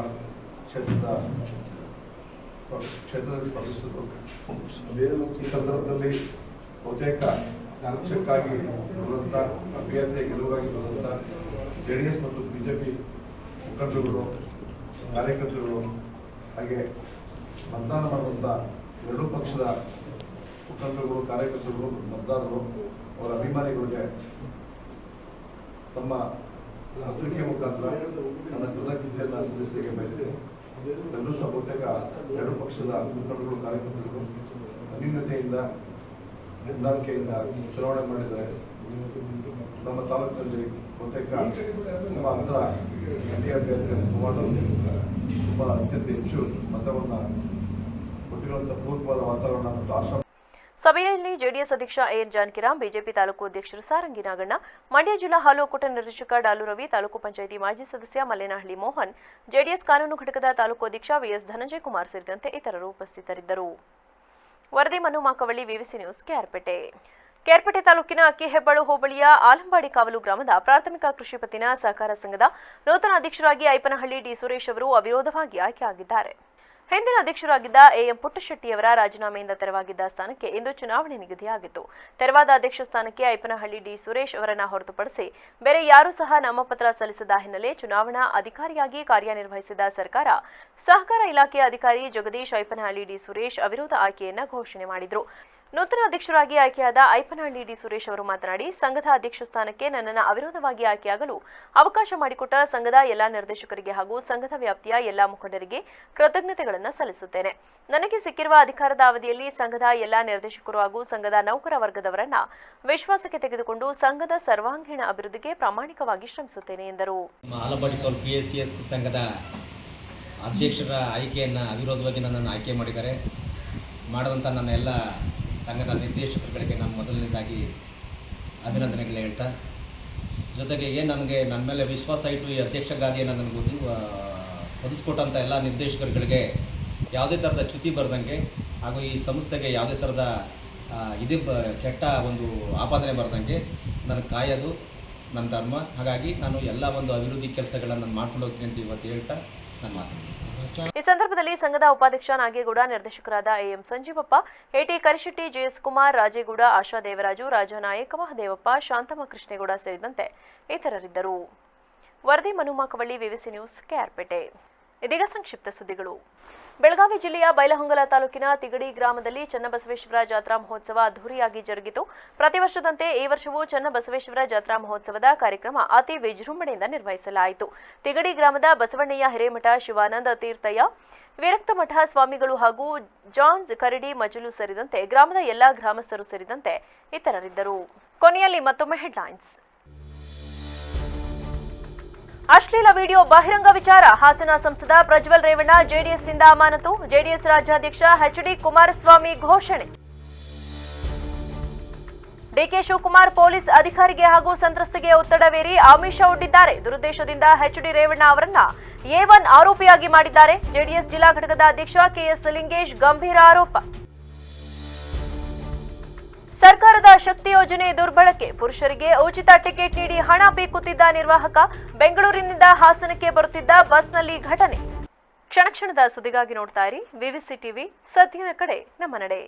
Speaker 15: ಕ್ಷೇತ್ರದಲ್ಲಿ ಸ್ಪರ್ಧಿಸಿದರು. ಈ ಸಂದರ್ಭದಲ್ಲಿ ಬಹುತೇಕ ಪಕ್ಷಕ್ಕಾಗಿ ಇರುವಂಥ ಅಭ್ಯರ್ಥಿಯ ಗೆಲುವಾಗಿ ಇರುವಂಥ ಜೆಡಿಎಸ್ ಮತ್ತು ಬಿಜೆಪಿ ಮುಖಂಡರುಗಳು, ಕಾರ್ಯಕರ್ತರುಗಳು, ಹಾಗೆ ಮತದಾನ ಮಾಡುವಂಥ ಎರಡೂ ಪಕ್ಷದ ಮುಖಂಡರುಗಳು, ಕಾರ್ಯಕರ್ತರುಗಳು, ಮತದಾರರು, ಅವರ ಅಭಿಮಾನಿಗಳಿಗೆ ತಮ್ಮ ಪತ್ರಿಕೆ ಮುಖಾಂತರ ನನ್ನ ಕೃತಜ್ಞತೆಯನ್ನು ಸಲ್ಲಿಸಲಿಕ್ಕೆ ಬಯಸ್ತೇನೆ. ಎಲ್ಲರೂ ಸಹ ಬಹುತೇಕ ಎರಡು ಪಕ್ಷದ ಮುಖಂಡರು, ಕಾರ್ಯಕರ್ತರು ಅನ್ಯೂನ್ಯತೆಯಿಂದ, ಹೊಂದಾಣಿಕೆಯಿಂದ ಚುನಾವಣೆ ಮಾಡಿದ್ದಾರೆ. ನಮ್ಮ ತಾಲೂಕಿನಲ್ಲಿ ಬಹುತೇಕ ತುಂಬ ಅಂತರ ಎನ್ಡಿಎ ಅಭ್ಯರ್ಥಿ ಕುಮಾರಣ್ಣವರಿಗೆ ತುಂಬ ಅತ್ಯಂತ ಹೆಚ್ಚು ಮತವನ್ನು ಕೊಟ್ಟಿರುವಂಥ ಪೂರ್ವವಾದ ವಾತಾವರಣ ಮತ್ತು ಆಶಾ.
Speaker 1: ಸಭೆಯಲ್ಲಿ ಜೆಡಿಎಸ್ ಅಧ್ಯಕ್ಷ ಎನ್ ಜಾನಕಿರಾಮ್, ಬಿಜೆಪಿ ತಾಲೂಕು ಅಧ್ಯಕ್ಷರು ಸಾರಂಗಿ ನಾಗಣ್ಣ, ಮಂಡ್ಯ ಜಿಲ್ಲಾ ಹಾಲು ಒಕ್ಕೂಟ ನಿರ್ದೇಶಕ ಡಾಲು ರವಿ, ತಾಲೂಕು ಪಂಚಾಯಿತಿ ಮಾಜಿ ಸದಸ್ಯ ಮಲ್ಲೇನಹಳ್ಳಿ ಮೋಹನ್, ಜೆಡಿಎಸ್ ಕಾನೂನು ಘಟಕದ ತಾಲೂಕು ಅಧ್ಯಕ್ಷ ವಿಎಸ್ ಧನಂಜಯ ಕುಮಾರ್ ಸೇರಿದಂತೆ ಇತರರು ಉಪಸ್ಥಿತರಿದ್ದರು. ವರದಿ ಮನು ಮಾಕವಳ್ಳಿ, ವಿವಿಸಿ ನ್ಯೂಸ್, ಕೇರ್ಪೇಟೆ. ಕೇರ್ಪೇಟೆ ತಾಲೂಕಿನ ಅಕ್ಕಿಹೆಬ್ಬಾಳು ಹೋಬಳಿಯ ಆಲಂಬಾಡಿ ಕಾವಲು ಗ್ರಾಮದ ಪ್ರಾಥಮಿಕ ಕೃಷಿ ಪತ್ತಿನ ಸಹಕಾರ ಸಂಘದ ನೂತನ ಅಧ್ಯಕ್ಷರಾಗಿ ಐಪನಹಳ್ಳಿ ಡಿ ಸುರೇಶ್ ಅವರು ಅವಿರೋಧವಾಗಿ ಆಯ್ಕೆಯಾಗಿದ್ದಾರೆ. ಹಿಂದಿನ ಅಧ್ಯಕ್ಷರಾಗಿದ್ದ ಎಎಂ ಪುಟ್ಟಶೆಟ್ಟಿಯವರ ರಾಜೀನಾಮೆಯಿಂದ ತೆರವಾಗಿದ್ದ ಸ್ಥಾನಕ್ಕೆ ಇಂದು ಚುನಾವಣೆ ನಿಗದಿಯಾಗಿತ್ತು. ತೆರವಾದ ಅಧ್ಯಕ್ಷ ಸ್ಥಾನಕ್ಕೆ ಐಪನಹಳ್ಳಿ ಡಿ ಸುರೇಶ್ ಅವರನ್ನು ಹೊರತುಪಡಿಸಿ ಬೇರೆ ಯಾರೂ ಸಹ ನಾಮಪತ್ರ ಸಲ್ಲಿಸದ ಹಿನ್ನೆಲೆ ಚುನಾವಣಾ ಅಧಿಕಾರಿಯಾಗಿ ಕಾರ್ಯನಿರ್ವಹಿಸಿದ ಸರ್ಕಾರ ಸಹಕಾರ ಇಲಾಖೆಯ ಅಧಿಕಾರಿ ಜಗದೀಶ್ ಐಪನಹಳ್ಳಿ ಡಿ ಸುರೇಶ್ ಅವಿರೋಧ ಆಯ್ಕೆಯನ್ನ ಘೋಷಣೆ ಮಾಡಿದರು. ನೂತನ ಅಧ್ಯಕ್ಷರಾಗಿ ಆಯ್ಕೆಯಾದ ಐಪನಹಳ್ಳಿ ಡಿ ಸುರೇಶ್ ಅವರು ಮಾತನಾಡಿ, ಸಂಘದ ಅಧ್ಯಕ್ಷ ಸ್ಥಾನಕ್ಕೆ ನನ್ನನ್ನು ಅವಿರೋಧವಾಗಿ ಆಯ್ಕೆಯಾಗಲು ಅವಕಾಶ ಮಾಡಿಕೊಟ್ಟ ಸಂಘದ ಎಲ್ಲಾ ನಿರ್ದೇಶಕರಿಗೆ ಹಾಗೂ ಸಂಘದ ವ್ಯಾಪ್ತಿಯ ಎಲ್ಲಾ ಮುಖಂಡರಿಗೆ ಕೃತಜ್ಞತೆಗಳನ್ನು ಸಲ್ಲಿಸುತ್ತೇನೆ. ನನಗೆ ಸಿಕ್ಕಿರುವ ಅಧಿಕಾರದ ಅವಧಿಯಲ್ಲಿ ಸಂಘದ ಎಲ್ಲಾ ನಿರ್ದೇಶಕರು ಹಾಗೂ ಸಂಘದ ನೌಕರ ವರ್ಗದವರನ್ನ ವಿಶ್ವಾಸಕ್ಕೆ ತೆಗೆದುಕೊಂಡು ಸಂಘದ ಸರ್ವಾಂಗೀಣ ಅಭಿವೃದ್ಧಿಗೆ ಪ್ರಾಮಾಣಿಕವಾಗಿ ಶ್ರಮಿಸುತ್ತೇನೆ ಎಂದರು.
Speaker 16: ಆಲಂಬಾಡಿ ತಾಲೂಕು PACS ಸಂಘದ ಅಧ್ಯಕ್ಷರ ಆಯ್ಕೆಯನ್ನು ಅವಿರೋಧವಾಗಿ ನನ್ನನ್ನು ಆಯ್ಕೆ ಮಾಡಿದ್ದಾರೆ. ಮಾಡಿದಂಥ ನನ್ನ ಎಲ್ಲ ಸಂಘದ ನಿರ್ದೇಶಕರುಗಳಿಗೆ ನಾನು ಮೊದಲನೇದಾಗಿ ಅಭಿನಂದನೆಗಳು ಹೇಳ್ತಾ, ಜೊತೆಗೆ ನನಗೆ ನನ್ನ ಮೇಲೆ ವಿಶ್ವಾಸ ಇಟ್ಟು ಈ ಅಧ್ಯಕ್ಷ ಗಾದಿಯನ್ನು ನನಗೆ ಒದಗಿಸ್ಕೊಟ್ಟಂಥ ಎಲ್ಲ ನಿರ್ದೇಶಕರುಗಳಿಗೆ ಯಾವುದೇ ಥರದ ಚ್ಯುತಿ ಬರದಂಗೆ ಹಾಗೂ ಈ ಸಂಸ್ಥೆಗೆ ಯಾವುದೇ ಥರದ ಕೆಟ್ಟ ಒಂದು ಆಪಾದನೆ ಬರದಂಗೆ ನನಗೆ ಕಾಯೋದು ನನ್ನ ಧರ್ಮ. ಹಾಗಾಗಿ ನಾನು ಎಲ್ಲ ಒಂದು ಅಭಿವೃದ್ಧಿ ಕೆಲಸಗಳನ್ನು ಮಾಡ್ಕೊಂಡು ಹೋಗ್ತೀನಿ ಅಂತ ಇವತ್ತು ಹೇಳ್ತಾ ನನ್ನ ಮಾತನ್ನು.
Speaker 1: ಈ ಸಂದರ್ಭದಲ್ಲಿ ಸಂಘದ ಉಪಾಧ್ಯಕ್ಷ ನಾಗೇಗೌಡ, ನಿರ್ದೇಶಕರಾದ A M Sanjeevappa, A T Karishetty, J S Kumar, Rajegowda, Asha Devaraju, Rajanayaka, Mahadevappa, Shanthamma Krishnegowda ಸೇರಿದಂತೆ ಇತರರಿದ್ದರು. ವರದಿ ಮನು ಮಾಕವಳ್ಳಿ, ವಿವಿಸಿ ನ್ಯೂಸ್, ಕೇರ್ಪೇಟೆ. ಇದೀಗ ಸಂಕ್ಷಿಪ್ತ ಸುದ್ದಿಗಳು. ಬೆಳಗಾವಿ ಜಿಲ್ಲೆಯ ಬೈಲಹೊಂಗಲ ತಾಲೂಕಿನ ತಿಗಡಿ ಗ್ರಾಮದಲ್ಲಿ ಚನ್ನಬಸವೇಶ್ವರ ಜಾತ್ರಾ ಮಹೋತ್ಸವ ಅದ್ದೂರಿಯಾಗಿ ಜರುಗಿತು. ಪ್ರತಿ ವರ್ಷದಂತೆ ಈ ವರ್ಷವೂ ಚನ್ನಬಸವೇಶ್ವರ ಜಾತ್ರಾ ಮಹೋತ್ಸವದ ಕಾರ್ಯಕ್ರಮ ಅತಿ ವಿಜೃಂಭಣೆಯಿಂದ ನಿರ್ವಹಿಸಲಾಯಿತು. ತಿಗಡಿ ಗ್ರಾಮದ ಬಸವಣ್ಣಯ್ಯ ಹಿರೇಮಠ, ಶಿವಾನಂದ ತೀರ್ಥಯ್ಯ, ವಿರಕ್ತಮಠ ಸ್ವಾಮಿಗಳು ಹಾಗೂ ಜಾನ್ಸ್ ಕರಡಿ ಮಜಲು ಸೇರಿದಂತೆ ಗ್ರಾಮದ ಎಲ್ಲಾ ಗ್ರಾಮಸ್ಥರು ಸೇರಿದಂತೆ ಇತರರಿದ್ದರು. ಕೊನೆಯಲ್ಲಿ ಮತ್ತೊಮ್ಮೆ ಹೆಡ್ಲೈನ್ಸ್. ಅಶ್ಲೀಲ ವಿಡಿಯೋ ಬಹಿರಂಗ ವಿಚಾರ, ಹಾಸನ ಸಂಸದ ಪ್ರಜ್ವಲ್ ರೇವಣ್ಣ ಜೆಡಿಎಸ್ನಿಂದ ಅಮಾನತು, ಜೆಡಿಎಸ್ ರಾಜ್ಯಾಧ್ಯಕ್ಷ ಎಚ್.ಡಿ. ಕುಮಾರಸ್ವಾಮಿ ಘೋಷಣೆ. ಡಿಕೆ ಶಿವಕುಮಾರ್ ಪೊಲೀಸ್ ಅಧಿಕಾರಿಗೆ ಹಾಗೂ ಸಂತ್ರಸ್ತೆಗೆ ಒತ್ತಡವೇರಿ ಆಮಿಷ ಒಡ್ಡಿದ್ದಾರೆ. ದುರುದ್ದೇಶದಿಂದ ಎಚ್.ಡಿ. ರೇವಣ್ಣ ಅವರನ್ನ A1 ಆರೋಪಿಯಾಗಿ ಮಾಡಿದ್ದಾರೆ. ಜೆಡಿಎಸ್ ಜಿಲ್ಲಾ ಘಟಕದ ಅಧ್ಯಕ್ಷ ಕೆಎಸ್ ಲಿಂಗೇಶ್ ಗಂಭೀರ ಆರೋಪ. ಸರ್ಕಾರದ ಶಕ್ತಿ ಯೋಜನೆ ದುರ್ಬಳಕೆ, ಪುರುಷರಿಗೆ ಉಚಿತ ಟಿಕೆಟ್ ನೀಡಿ ಹಣ ಪೀಕುತ್ತಿದ್ದ ನಿರ್ವಾಹಕ, ಬೆಂಗಳೂರಿನಿಂದ ಹಾಸನಕ್ಕೆ ಬರುತ್ತಿದ್ದ ಬಸ್ನಲ್ಲಿ ಘಟನೆ. ಕ್ಷಣ ಕ್ಷಣದ ಸುದ್ದಿಗಾಗಿ ನೋಡ್ತಾ ಇರಿ ವಿವಿಸಿ ಟಿವಿ, ಸತ್ಯದ ಕಡೆ ನಮ್ಮ ನಡೆ.